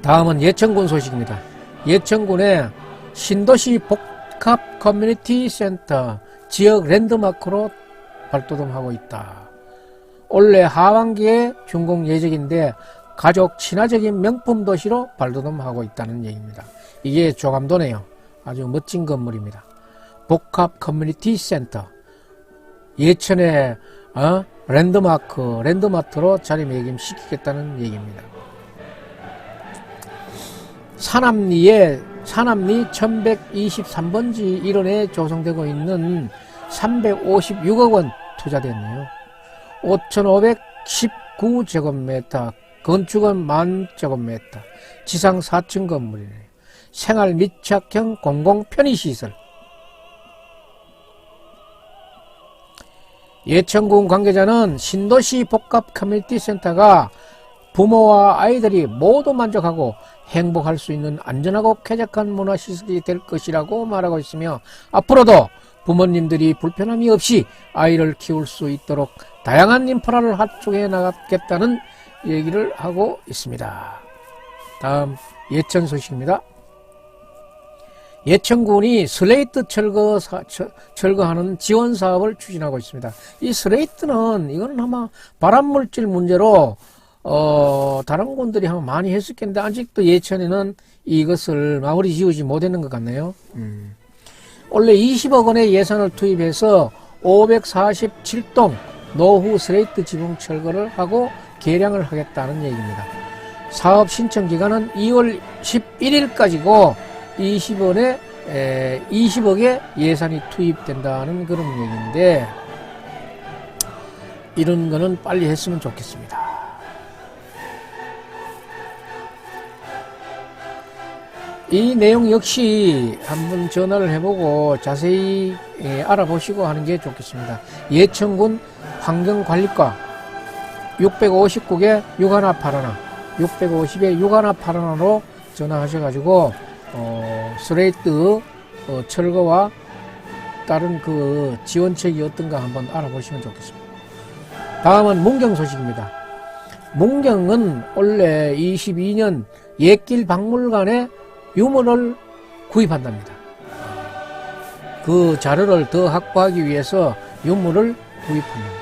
다음은 예천군 소식입니다. 예천군의 신도시 복합 커뮤니티 센터 지역 랜드마크로 발돋움하고 있다. 올해 하반기에 준공 예정인데 가족 친화적인 명품 도시로 발돋움하고 있다는 얘기입니다. 이게 조감도네요. 아주 멋진 건물입니다. 복합 커뮤니티 센터. 예천의 랜드마트로 자리매김시키겠다는 얘기입니다. 산암리 1123번지 일원에 조성되고 있는 356억 원 투자됐네요. 5,519제곱미터, 건축은 10,000제곱미터, 지상 4층 건물이네요. 생활 밀착형 공공 편의시설. 예천군 관계자는 신도시 복합 커뮤니티 센터가 부모와 아이들이 모두 만족하고 행복할 수 있는 안전하고 쾌적한 문화시설이 될 것이라고 말하고 있으며, 앞으로도 부모님들이 불편함이 없이 아이를 키울 수 있도록 다양한 인프라를 확충해 나가겠다는 얘기를 하고 있습니다. 다음 예천 소식입니다. 예천군이 슬레이트 철거하는 지원 사업을 추진하고 있습니다. 이 슬레이트는 이거는 아마 발암물질 문제로 다른 군들이 아마 많이 했었겠는데 아직도 예천에는 이것을 마무리 지우지 못했는 것 같네요. 원래 20억 원의 예산을 투입해서 547동 노후 슬레이트 지붕 철거를 하고 개량을 하겠다는 얘기입니다. 사업 신청 기간은 2월 11일까지고 20억의 예산이 투입된다는 그런 얘기인데, 이런 거는 빨리 했으면 좋겠습니다. 이 내용 역시 한번 전화를 해보고 자세히 알아보시고 하는 게 좋겠습니다. 예천군 환경관리과 659에 6181, 650에 6181로 전화하셔가지고 슬레이트 철거와 다른 그 지원책이 어떤가 한번 알아보시면 좋겠습니다. 다음은 문경 소식입니다. 문경은 원래 22년 옛길 박물관에 유물을 구입한답니다. 그 자료를 더 확보하기 위해서 유물을 구입합니다.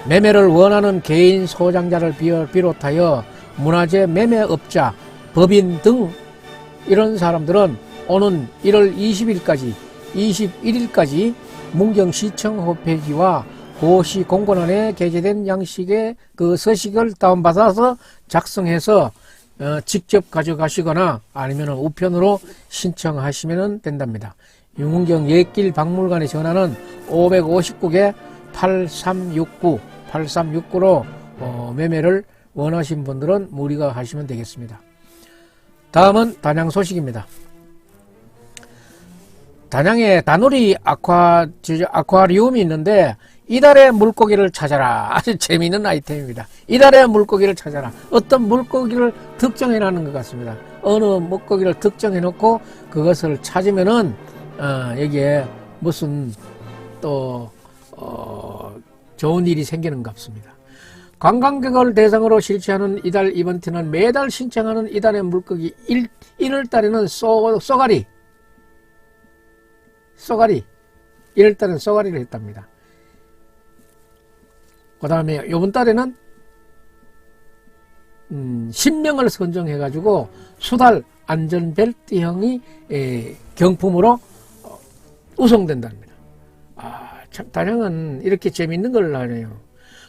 매매를 원하는 개인 소장자를 비롯하여 문화재 매매업자, 법인 등 이런 사람들은 오는 1월 21일까지 문경시청 홈페이지와 고시 공고란에 게재된 양식의 그 서식을 다운받아서 작성해서 직접 가져가시거나 아니면 우편으로 신청하시면 된답니다. 문경 옛길 박물관의 전화는 559개 8369로 매매를 원하신 분들은 무리가 하시면 되겠습니다. 다음은 단양 소식입니다. 단양에 다누리 아쿠아리움이 있는데 이달의 물고기를 찾아라. 아주 재미있는 아이템입니다. 이달의 물고기를 찾아라. 어떤 물고기를 특정해놓는 것 같습니다. 어느 물고기를 특정해놓고 그것을 찾으면은 여기에 무슨 또 좋은 일이 생기는 것 같습니다. 관광객을 대상으로 실시하는 이달 이벤트는 매달 신청하는 이달의 물고기 1월달에는 쏘가리 1월달에는 쏘가리를 했답니다. 그 다음에 이번 달에는 10명을 선정해가지고 수달 안전벨트형이 경품으로 우송된답니다. 참 단양은 이렇게 재밌는 걸 하네요.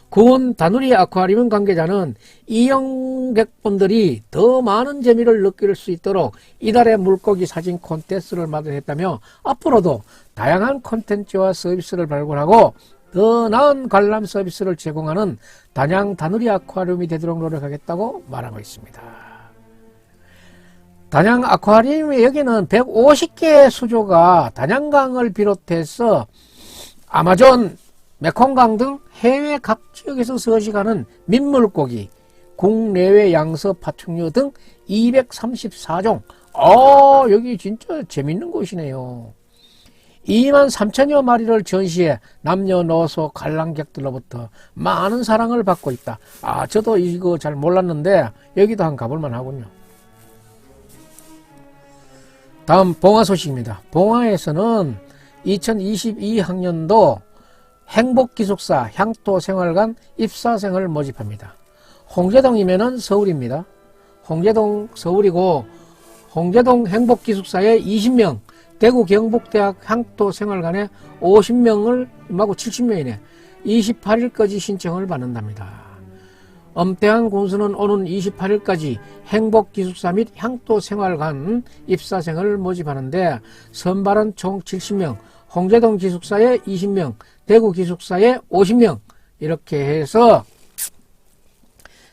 구원 다누리 아쿠아리움 관계자는 이용객분들이 더 많은 재미를 느낄 수 있도록 이달의 물고기 사진 콘텐츠를 마련했다며 앞으로도 다양한 콘텐츠와 서비스를 발굴하고 더 나은 관람 서비스를 제공하는 단양 다누리 아쿠아리움이 되도록 노력하겠다고 말하고 있습니다. 단양 아쿠아리움의 여기는 150개의 수조가 단양강을 비롯해서 아마존, 메콩강 등 해외 각 지역에서 서식하는 민물고기, 국내외 양서 파충류 등 234종. 여기 진짜 재밌는 곳이네요. 23,000여 마리를 전시해 남녀노소 관람객들로부터 많은 사랑을 받고 있다. 저도 이거 잘 몰랐는데 여기도 한번 가볼만 하군요. 다음 봉화 소식입니다. 봉화에서는 2022학년도 행복기숙사 향토생활관 입사생을 모집합니다. 홍제동이면은 서울입니다. 홍제동 서울이고, 홍제동 행복기숙사에 20명, 대구 경북대학 향토생활관에 50명을 마구 70명이네. 28일까지 신청을 받는답니다. 엄태한 군수는 오는 28일까지 행복기숙사 및 향토생활관 입사생을 모집하는데 선발은 총 70명, 홍제동 기숙사에 20명, 대구 기숙사에 50명 이렇게 해서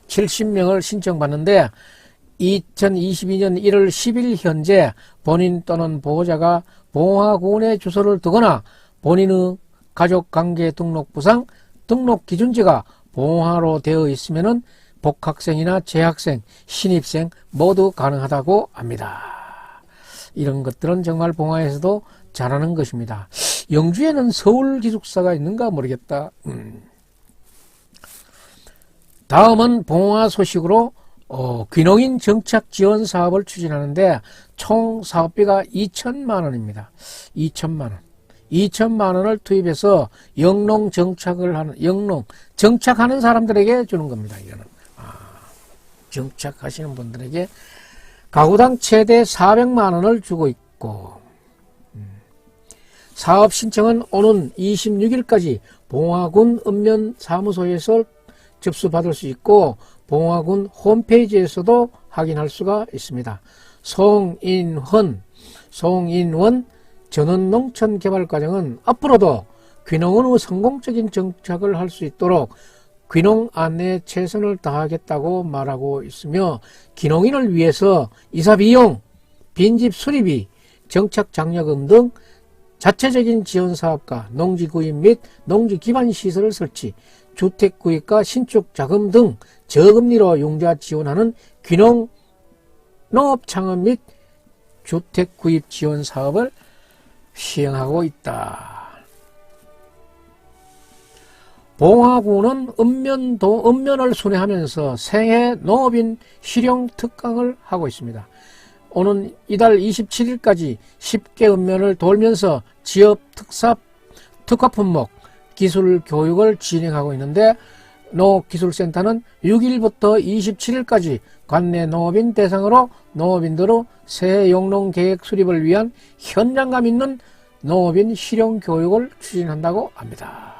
70명을 신청받는데 2022년 1월 10일 현재 본인 또는 보호자가 봉화군에 주소를 두거나 본인의 가족관계 등록부상 등록 기준지가 봉화로 되어 있으면 복학생이나 재학생, 신입생 모두 가능하다고 합니다. 이런 것들은 정말 봉화에서도 잘하는 것입니다. 영주에는 서울 기숙사가 있는가 모르겠다. 다음은 봉화 소식으로 귀농인 정착 지원 사업을 추진하는데 총 사업비가 2천만 원입니다. 2천만 원. 2천만 원을 투입해서 영농 정착을 하는, 정착하는 사람들에게 주는 겁니다. 이거는. 정착하시는 분들에게 가구당 최대 400만 원을 주고 있고, 사업 신청은 오는 26일까지 봉화군 읍면 사무소에서 접수받을 수 있고, 봉화군 홈페이지에서도 확인할 수가 있습니다. 송인원 전원농촌개발과정은 앞으로도 귀농의 성공적인 정착을 할 수 있도록 귀농 안내에 최선을 다하겠다고 말하고 있으며 귀농인을 위해서 이사비용, 빈집 수리비, 정착장려금 등 자체적인 지원사업과 농지구입 및 농지기반시설 설치, 주택구입과 신축자금 등 저금리로 융자 지원하는 귀농 농업창업 및 주택구입 지원 사업을 시행하고 있다. 봉화군은 읍면을 순회하면서 생애 농업인 실용 특강을 하고 있습니다. 오는 이달 27일까지 10개 읍면을 돌면서 지역 특화 품목 기술 교육을 진행하고 있는데 농업기술센터는 6일부터 27일까지 관내 농업인 대상으로 농업인들의 새해 영농 계획 수립을 위한 현장감 있는 농업인 실용 교육을 추진한다고 합니다.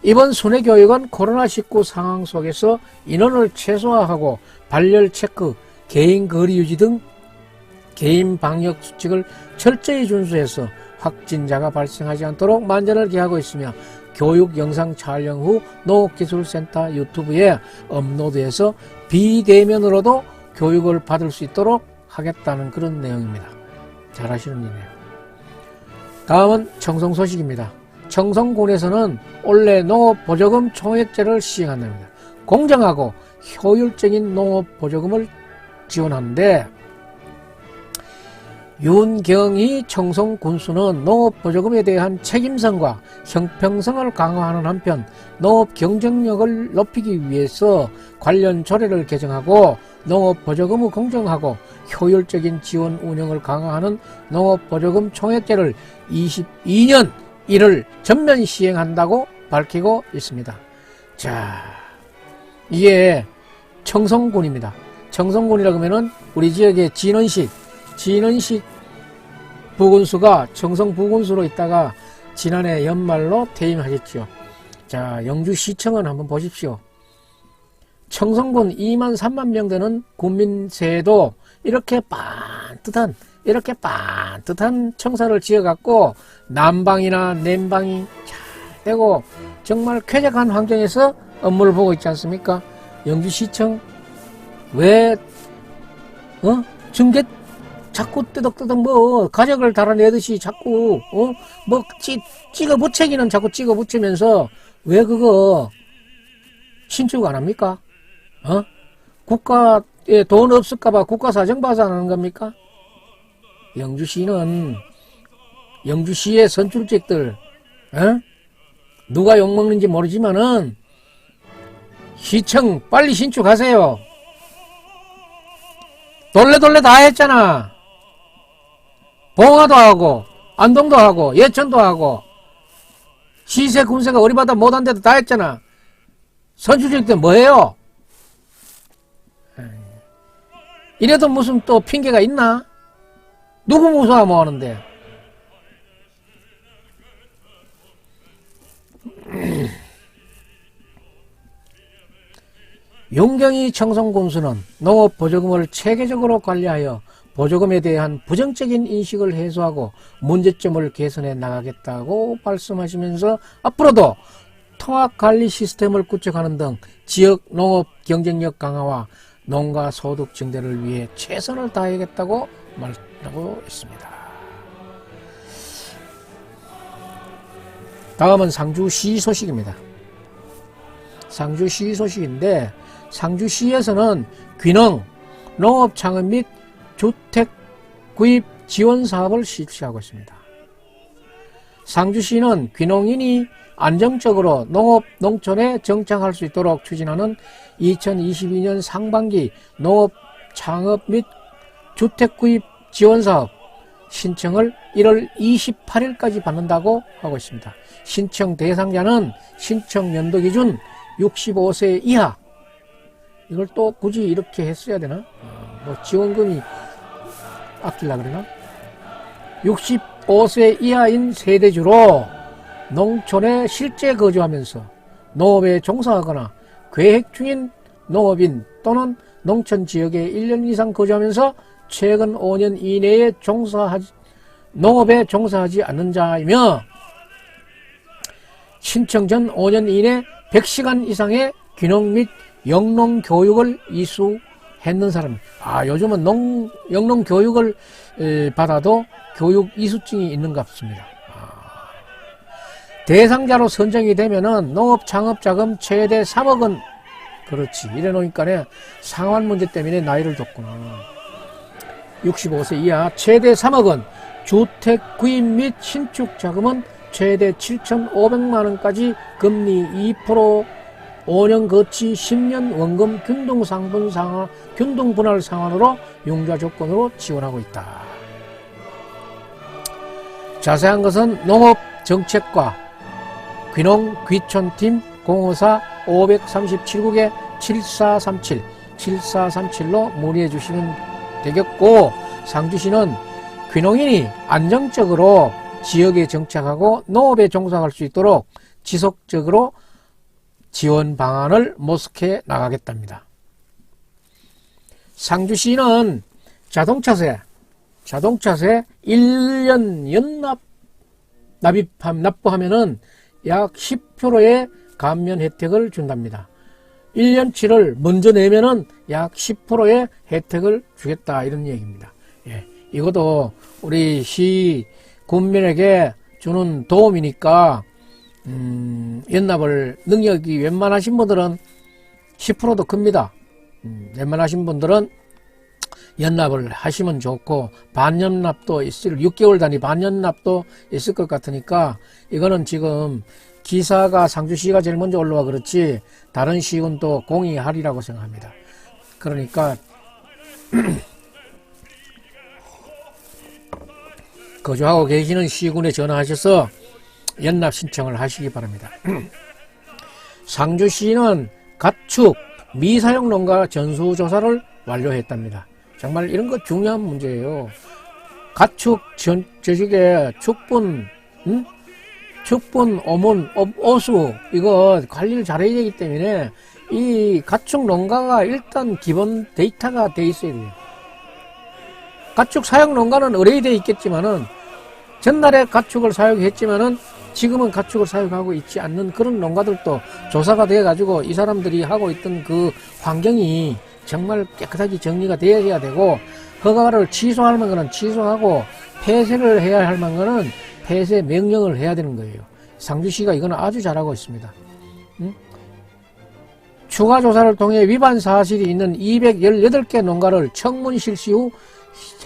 이번 순회 교육은 코로나19 상황 속에서 인원을 최소화하고 발열 체크, 개인 거리 유지 등 개인 방역 수칙을 철저히 준수해서 확진자가 발생하지 않도록 만전을 기하고 있으며 교육 영상 촬영 후 농업기술센터 유튜브에 업로드해서 비대면으로도 교육을 받을 수 있도록 하겠다는 그런 내용입니다. 잘하시는 일이네요. 다음은 청송 소식입니다. 청송군에서는 올해 농업보조금 총액제를 시행한답니다. 공정하고 효율적인 농업보조금을 지원하는데 윤경희 청송군수는 농업보조금에 대한 책임성과 형평성을 강화하는 한편 농업 경쟁력을 높이기 위해서 관련 조례를 개정하고 농업보조금의 공정하고 효율적인 지원 운영을 강화하는 농업보조금 총액제를 22년 1월 전면 시행한다고 밝히고 있습니다. 자, 이게 청송군입니다. 청송군이라고 하면은 우리 지역의 진원식 부군수가 청송 부군수로 있다가 지난해 연말로 퇴임하셨죠. 자, 영주시청은 한번 보십시오. 청송군 2만 3만 명 되는 군민세에도 이렇게 반듯한 청사를 지어갖고 난방이나 냉방이 잘 되고 정말 쾌적한 환경에서 업무를 보고 있지 않습니까? 영주시청 왜 중계 자꾸 뜨덕뜨덕 가적을 달아내듯이 자꾸 찍어 붙이기는 자꾸 찍어 붙이면서 왜 그거 신축 안 합니까? 국가에 돈 없을까봐 국가사정 봐서 안 하는 겁니까? 영주시의 선출직들 누가 욕먹는지 모르지만은 시청 빨리 신축하세요. 돌레 다 했잖아. 봉화도 하고 안동도 하고 예천도 하고 시세 군세가 어리바다 못한 데도 다 했잖아. 선출직 때 뭐해요? 이래도 무슨 또 핑계가 있나? 누구 무서워 뭐하는데? 윤경희 청송군수는 농업보조금을 체계적으로 관리하여 보조금에 대한 부정적인 인식을 해소하고 문제점을 개선해 나가겠다고 말씀하시면서 앞으로도 통합관리 시스템을 구축하는 등 지역 농업 경쟁력 강화와 농가 소득 증대를 위해 최선을 다하겠다고 말하고 있습니다. 다음은 상주시 소식입니다. 상주시 소식인데 상주시에서는 귀농, 농업 창업 및 주택 구입 지원 사업을 실시하고 있습니다. 상주시는 귀농인이 안정적으로 농업, 농촌에 정착할 수 있도록 추진하는 2022년 상반기 농업 창업 및 주택 구입 지원 사업 신청을 1월 28일까지 받는다고 하고 있습니다. 신청 대상자는 신청 연도 기준 65세 이하. 이걸 또 굳이 이렇게 했어야 되나? 뭐 지원금이 아끼려고 그러나? 65세 이하인 세대주로 농촌에 실제 거주하면서 농업에 종사하거나 계획 중인 농업인 또는 농촌 지역에 1년 이상 거주하면서 최근 5년 이내에 농업에 종사하지 않는 자이며 신청 전 5년 이내 100시간 이상의 귀농 및 영농 교육을 이수했는 사람. 요즘은 영농 교육을 받아도 교육 이수증이 있는 것 같습니다. 대상자로 선정이 되면은 농업 창업자금 최대 3억 원. 그렇지. 이래 놓으니까 상환 문제 때문에 나이를 줬구나. 65세 이하 최대 3억 원. 주택 구입 및 신축 자금은 최대 7,500만 원까지 금리 2%, 5년 거치 10년 원금 균등 분할 상환으로 융자 조건으로 지원하고 있다. 자세한 것은 농업정책과 귀농 귀촌팀 054-537국에 7437로 문의해 주시면 되겠고, 상주시는 귀농인이 안정적으로 지역에 정착하고 농업에 종사할 수 있도록 지속적으로 지원 방안을 모색해 나가겠답니다. 상주시는 자동차세 1년 연납 납부하면은 약 10%의 감면 혜택을 준답니다. 1년치를 먼저 내면은 약 10%의 혜택을 주겠다, 이런 얘기입니다. 예, 이것도 우리 시 군민에게 주는 도움이니까 연납을 능력이 웬만하신 분들은 10%도 큽니다. 웬만하신 분들은 연납을 하시면 좋고, 반연납도 있을 6개월 단위 반연납도 있을 것 같으니까 이거는 지금 기사가 상주시가 제일 먼저 올라와 그렇지 다른 시군 또 공의하리라고 생각합니다. 그러니까 거주하고 계시는 시군에 전화하셔서 연납 신청을 하시기 바랍니다. 상주시는 가축 미사용 농가 전수조사를 완료했답니다. 정말 이런 거 중요한 문제예요. 가축 저쪽에 축분, 어문, 어수 이거 관리를 잘해야 되기 때문에 이 가축 농가가 일단 기본 데이터가 돼 있어야 돼요. 가축 사육 농가는 의뢰돼 있겠지만은 전날에 가축을 사육했지만은 지금은 가축을 사육하고 있지 않는 그런 농가들도 조사가 돼 가지고 이 사람들이 하고 있던 그 환경이 정말 깨끗하게 정리가 되어야 되고, 허가를 취소할 만한 거는 취소하고 폐쇄를 해야 할 만한 거는 폐쇄 명령을 해야 되는 거예요. 상주시가 이거는 아주 잘하고 있습니다. 추가 조사를 통해 위반 사실이 있는 218개 농가를 청문 실시 후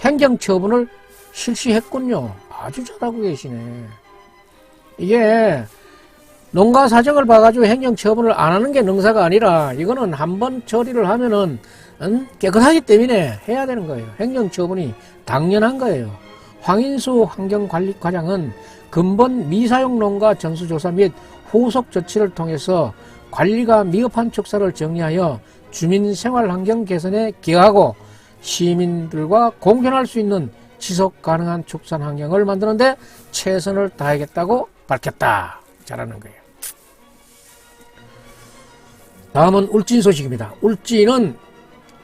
행정처분을 실시했군요. 아주 잘하고 계시네. 이게 농가 사정을 봐가지고 행정처분을 안 하는 게 농사가 아니라 이거는 한번 처리를 하면은 깨끗하기 때문에 해야 되는 거예요. 행정처분이 당연한 거예요. 황인수 환경관리과장은 근본 미사용 농가 전수조사 및 후속 조치를 통해서 관리가 미흡한 축사를 정리하여 주민 생활환경 개선에 기여하고 시민들과 공존할 수 있는 지속 가능한 축산 환경을 만드는데 최선을 다하겠다고 밝혔다. 잘하는 거예요. 다음은 울진 소식입니다. 울진은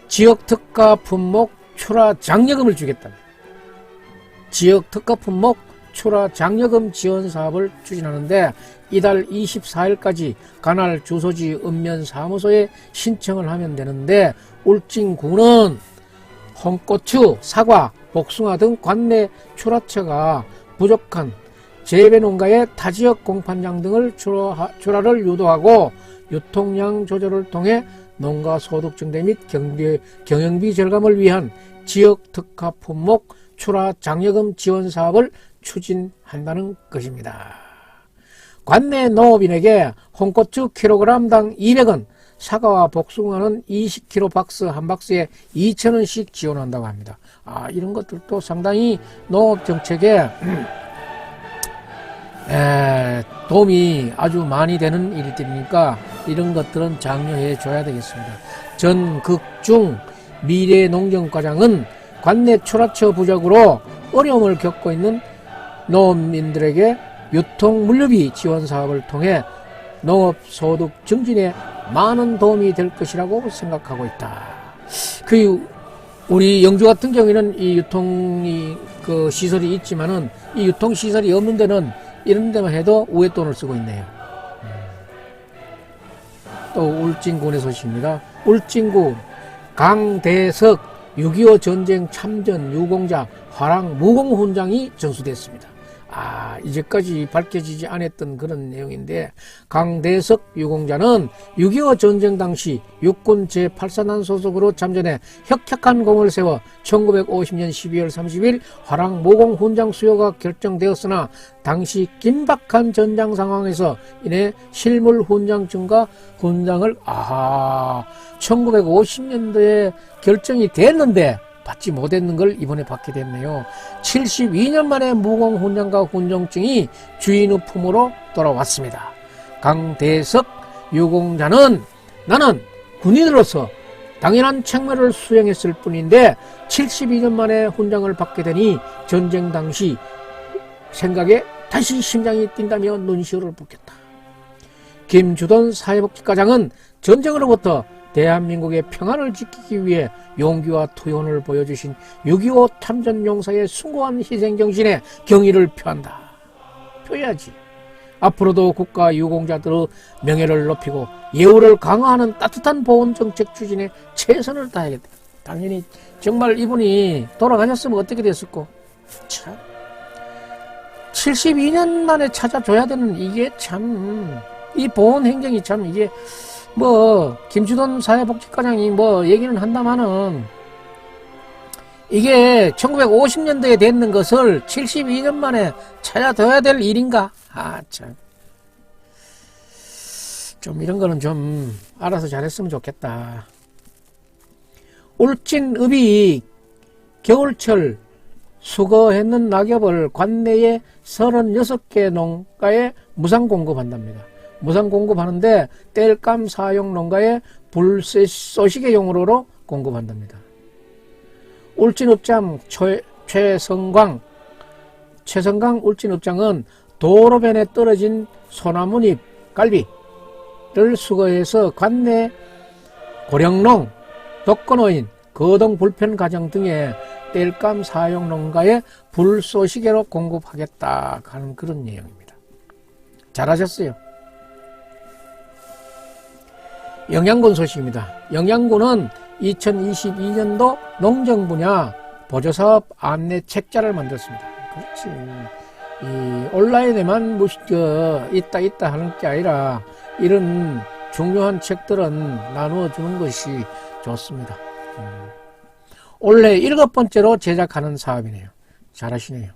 지역 특가 품목 출하 장려금을 주겠다. 지역 특가 품목 출하 장려금 지원 사업을 추진하는데 이달 24일까지 관할 주소지 읍면사무소에 신청을 하면 되는데 울진군은 홍고추, 사과, 복숭아 등 관내 출하처가 부족한 재배농가의 타지역 공판장 등을 출하를 유도하고 유통량 조절을 통해 농가 소득 증대 및 경영비 절감을 위한 지역 특화 품목 출하 장려금 지원 사업을 추진한다는 것입니다. 관내 농업인에게 홍고추 킬로그램당 200원, 사과와 복숭아는 20kg 박스 한 박스에 2,000원씩 지원한다고 합니다. 이런 것들도 상당히 농업 정책에 도움이 아주 많이 되는 일들이니까 이런 것들은 장려해 줘야 되겠습니다. 전극중 미래농정과장은 관내 출하처 부족으로 어려움을 겪고 있는 농업민들에게 유통물류비 지원 사업을 통해 농업소득 증진에 많은 도움이 될 것이라고 생각하고 있다. 우리 영주 같은 경우에는 이 유통이 시설이 있지만은 이 유통 시설이 없는 데는 이런 데만 해도 우회돈을 쓰고 있네요. 또 울진군의 소식입니다. 울진군 강대석 6.25 전쟁 참전 유공자 화랑 무공훈장이 전수됐습니다. 이제까지 밝혀지지 않았던 그런 내용인데 강대석 유공자는 6.25 전쟁 당시 육군 제8사단 소속으로 참전해 혁혁한 공을 세워 1950년 12월 30일 화랑 무공훈장 수여가 결정되었으나 당시 긴박한 전장 상황에서 인해 실물 훈장증과 훈장을 1950년도에 결정이 됐는데 받지 못했는 걸 이번에 받게 됐네요. 72년 만에 무공훈장과 훈장증이 주인의 품으로 돌아왔습니다. 강대석 유공자는 나는 군인으로서 당연한 책무를 수행했을 뿐인데 72년 만에 훈장을 받게 되니 전쟁 당시 생각에 다시 심장이 뛴다며 눈시울을 붓겠다. 김주돈 사회복지과장은 전쟁으로부터 대한민국의 평안을 지키기 위해 용기와 투혼을 보여주신 6.25 참전용사의 숭고한 희생정신에 경의를 표한다. 표해야지. 앞으로도 국가 유공자들의 명예를 높이고 예우를 강화하는 따뜻한 보훈정책 추진에 최선을 다하겠다. 당연히 정말 이분이 돌아가셨으면 어떻게 됐을까? 참 72년 만에 찾아줘야 되는 이게 참 이 보훈행정이 참 이게 김주돈 사회복지과장이 얘기는 한다마는 이게 1950년도에 됐는 것을 72년 만에 찾아둬야 될 일인가? 참. 좀 이런 거는 좀 알아서 잘했으면 좋겠다. 울진읍이 겨울철 수거했는 낙엽을 관내에 36개 농가에 무상 공급한답니다. 무상 공급하는데 땔감 사용 농가에 불 쏘시개 용으로 공급한답니다. 울진읍장 최성광 울진읍장은 도로변에 떨어진 소나무잎 갈비를 수거해서 관내 고령농, 독거노인, 거동 불편 가정 등의 땔감 사용 농가에 불 쏘시개로 공급하겠다 하는 그런 내용입니다. 잘하셨어요. 영양군 소식입니다. 영양군은 2022년도 농정 분야 보조사업 안내 책자를 만들었습니다. 그렇지. 이 온라인에만 있다 하는 게 아니라 이런 중요한 책들은 나누어 주는 것이 좋습니다. 올해 7번째로 제작하는 사업이네요. 잘하시네요.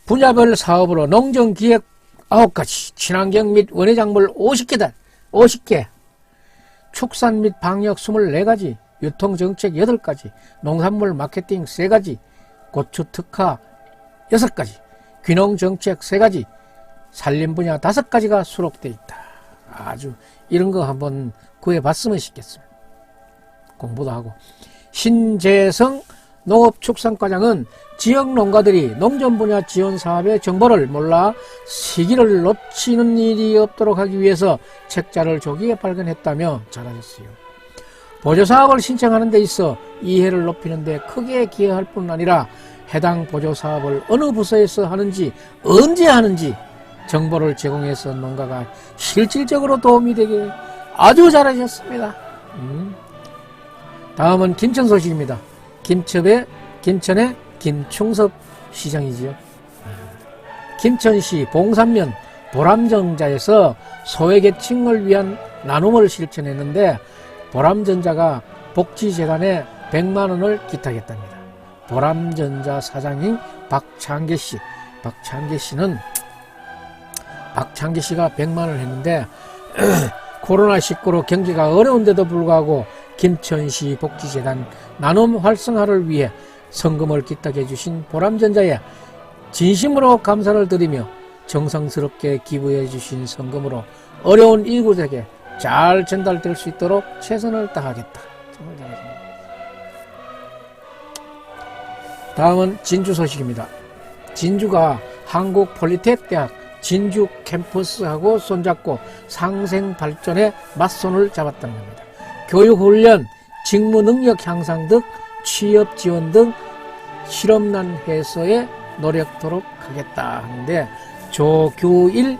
분야별 사업으로 농정기획 9가지, 친환경 및 원예작물 50개, 축산 및 방역 24가지, 유통정책 8가지, 농산물 마케팅 3가지, 고추 특화 6가지, 귀농 정책 3가지, 산림 분야 5가지가 수록되어 있다. 아주 이런 거 한번 구해봤으면 싶겠습니다. 공부도 하고. 신재성 농업축산과장은 지역 농가들이 농전 분야 지원 사업의 정보를 몰라 시기를 놓치는 일이 없도록 하기 위해서 책자를 조기에 발견했다며 잘하셨어요. 보조사업을 신청하는 데 있어 이해를 높이는 데 크게 기여할 뿐 아니라 해당 보조사업을 어느 부서에서 하는지 언제 하는지 정보를 제공해서 농가가 실질적으로 도움이 되게 아주 잘하셨습니다. 다음은 김천 소식입니다. 김천의 김충섭 시장이지요. 김천시 봉산면 보람전자에서 소외계층을 위한 나눔을 실천했는데 보람전자가 복지재단에 100만원을 기탁했답니다. 보람전자 사장인 박창계 씨가 100만원을 했는데 코로나19로 경기가 어려운데도 불구하고 김천시 복지재단 나눔 활성화를 위해 성금을 기탁해 주신 보람전자에 진심으로 감사를 드리며 정성스럽게 기부해 주신 성금으로 어려운 이웃에게 잘 전달될 수 있도록 최선을 다하겠다. 정말 잘하십니다. 다음은 진주 소식입니다. 진주가 한국폴리텍대학 진주 캠퍼스하고 손잡고 상생 발전에 맞손을 잡았다는 겁니다. 교육훈련, 직무능력 향상 등 취업 지원 등 실업난 해소에 노력토록 하겠다 하는데 조규일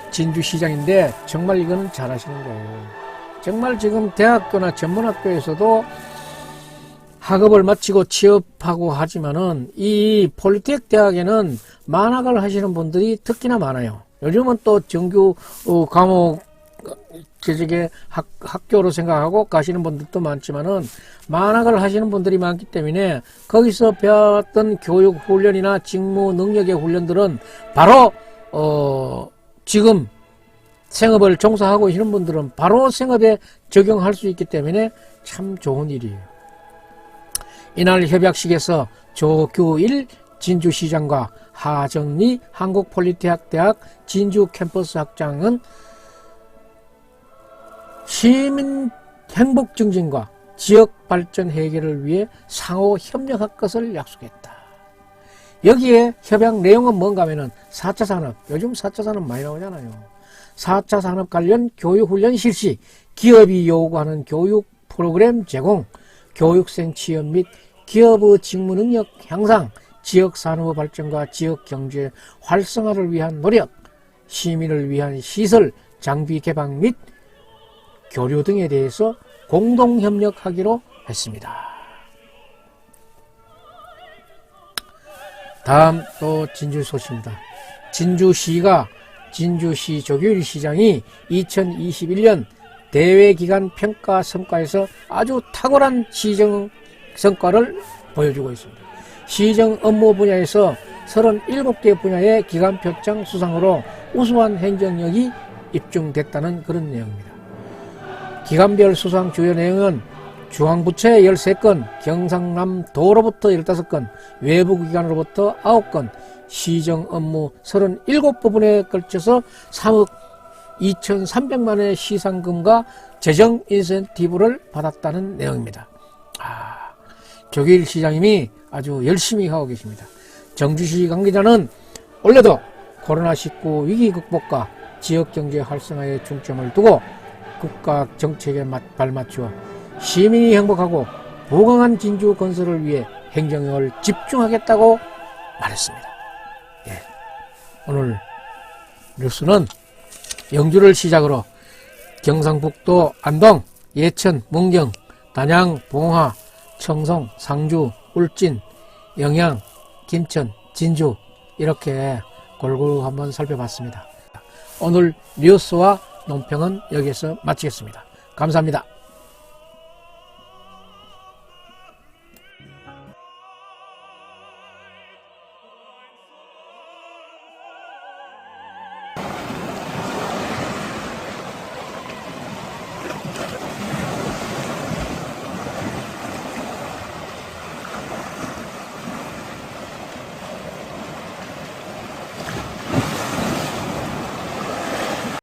진주시장인데 정말 이거는 잘하시는 거예요. 정말 지금 대학교나 전문학교에서도 학업을 마치고 취업하고 하지만은 이 폴리텍 대학에는 만학을 하시는 분들이 특히나 많아요. 요즘은 또 정규 과목 재직의 학교로 생각하고 가시는 분들도 많지만은 만학을 하시는 분들이 많기 때문에 거기서 배웠던 교육 훈련이나 직무 능력의 훈련들은 바로 지금 생업을 종사하고 계시는 분들은 바로 생업에 적용할 수 있기 때문에 참 좋은 일이에요. 이날 협약식에서 조규일 진주시장과 하정리 한국폴리테크대학 진주 캠퍼스 학장은 시민 행복 증진과 지역 발전 해결을 위해 상호 협력할 것을 약속했다. 여기에 협약 내용은 뭔가 하면은 4차 산업, 요즘 4차 산업 많이 나오잖아요. 4차 산업 관련 교육 훈련 실시, 기업이 요구하는 교육 프로그램 제공, 교육생 취업 및 기업의 직무 능력 향상, 지역 산업 발전과 지역 경제 활성화를 위한 노력, 시민을 위한 시설, 장비 개방 및 교류 등에 대해서 공동 협력하기로 했습니다. 다음 또 진주 소식입니다. 진주시 조규일 시장이 2021년 대외기관 평가 성과에서 아주 탁월한 시정 성과를 보여주고 있습니다. 시정 업무 분야에서 37개 분야의 기관 표창 수상으로 우수한 행정력이 입증됐다는 그런 내용입니다. 기관별 수상 주요 내용은 중앙부처에 13건, 경상남도로부터 15건, 외부기관으로부터 9건, 시정 업무 37부분에 걸쳐서 3억 2,300만원의 시상금과 재정 인센티브를 받았다는 내용입니다. 조규일 시장님이 아주 열심히 하고 계십니다. 정주시 관계자는 올해도 코로나19 위기 극복과 지역경제 활성화에 중점을 두고 국가 정책에 발맞추어 시민이 행복하고 부강한 진주 건설을 위해 행정력을 집중하겠다고 말했습니다. 오늘 뉴스는 영주를 시작으로 경상북도 안동, 예천, 문경, 단양, 봉화, 청송, 상주, 울진, 영양, 김천, 진주 이렇게 골고루 한번 살펴봤습니다. 오늘 뉴스와 논평은 여기에서 마치겠습니다. 감사합니다.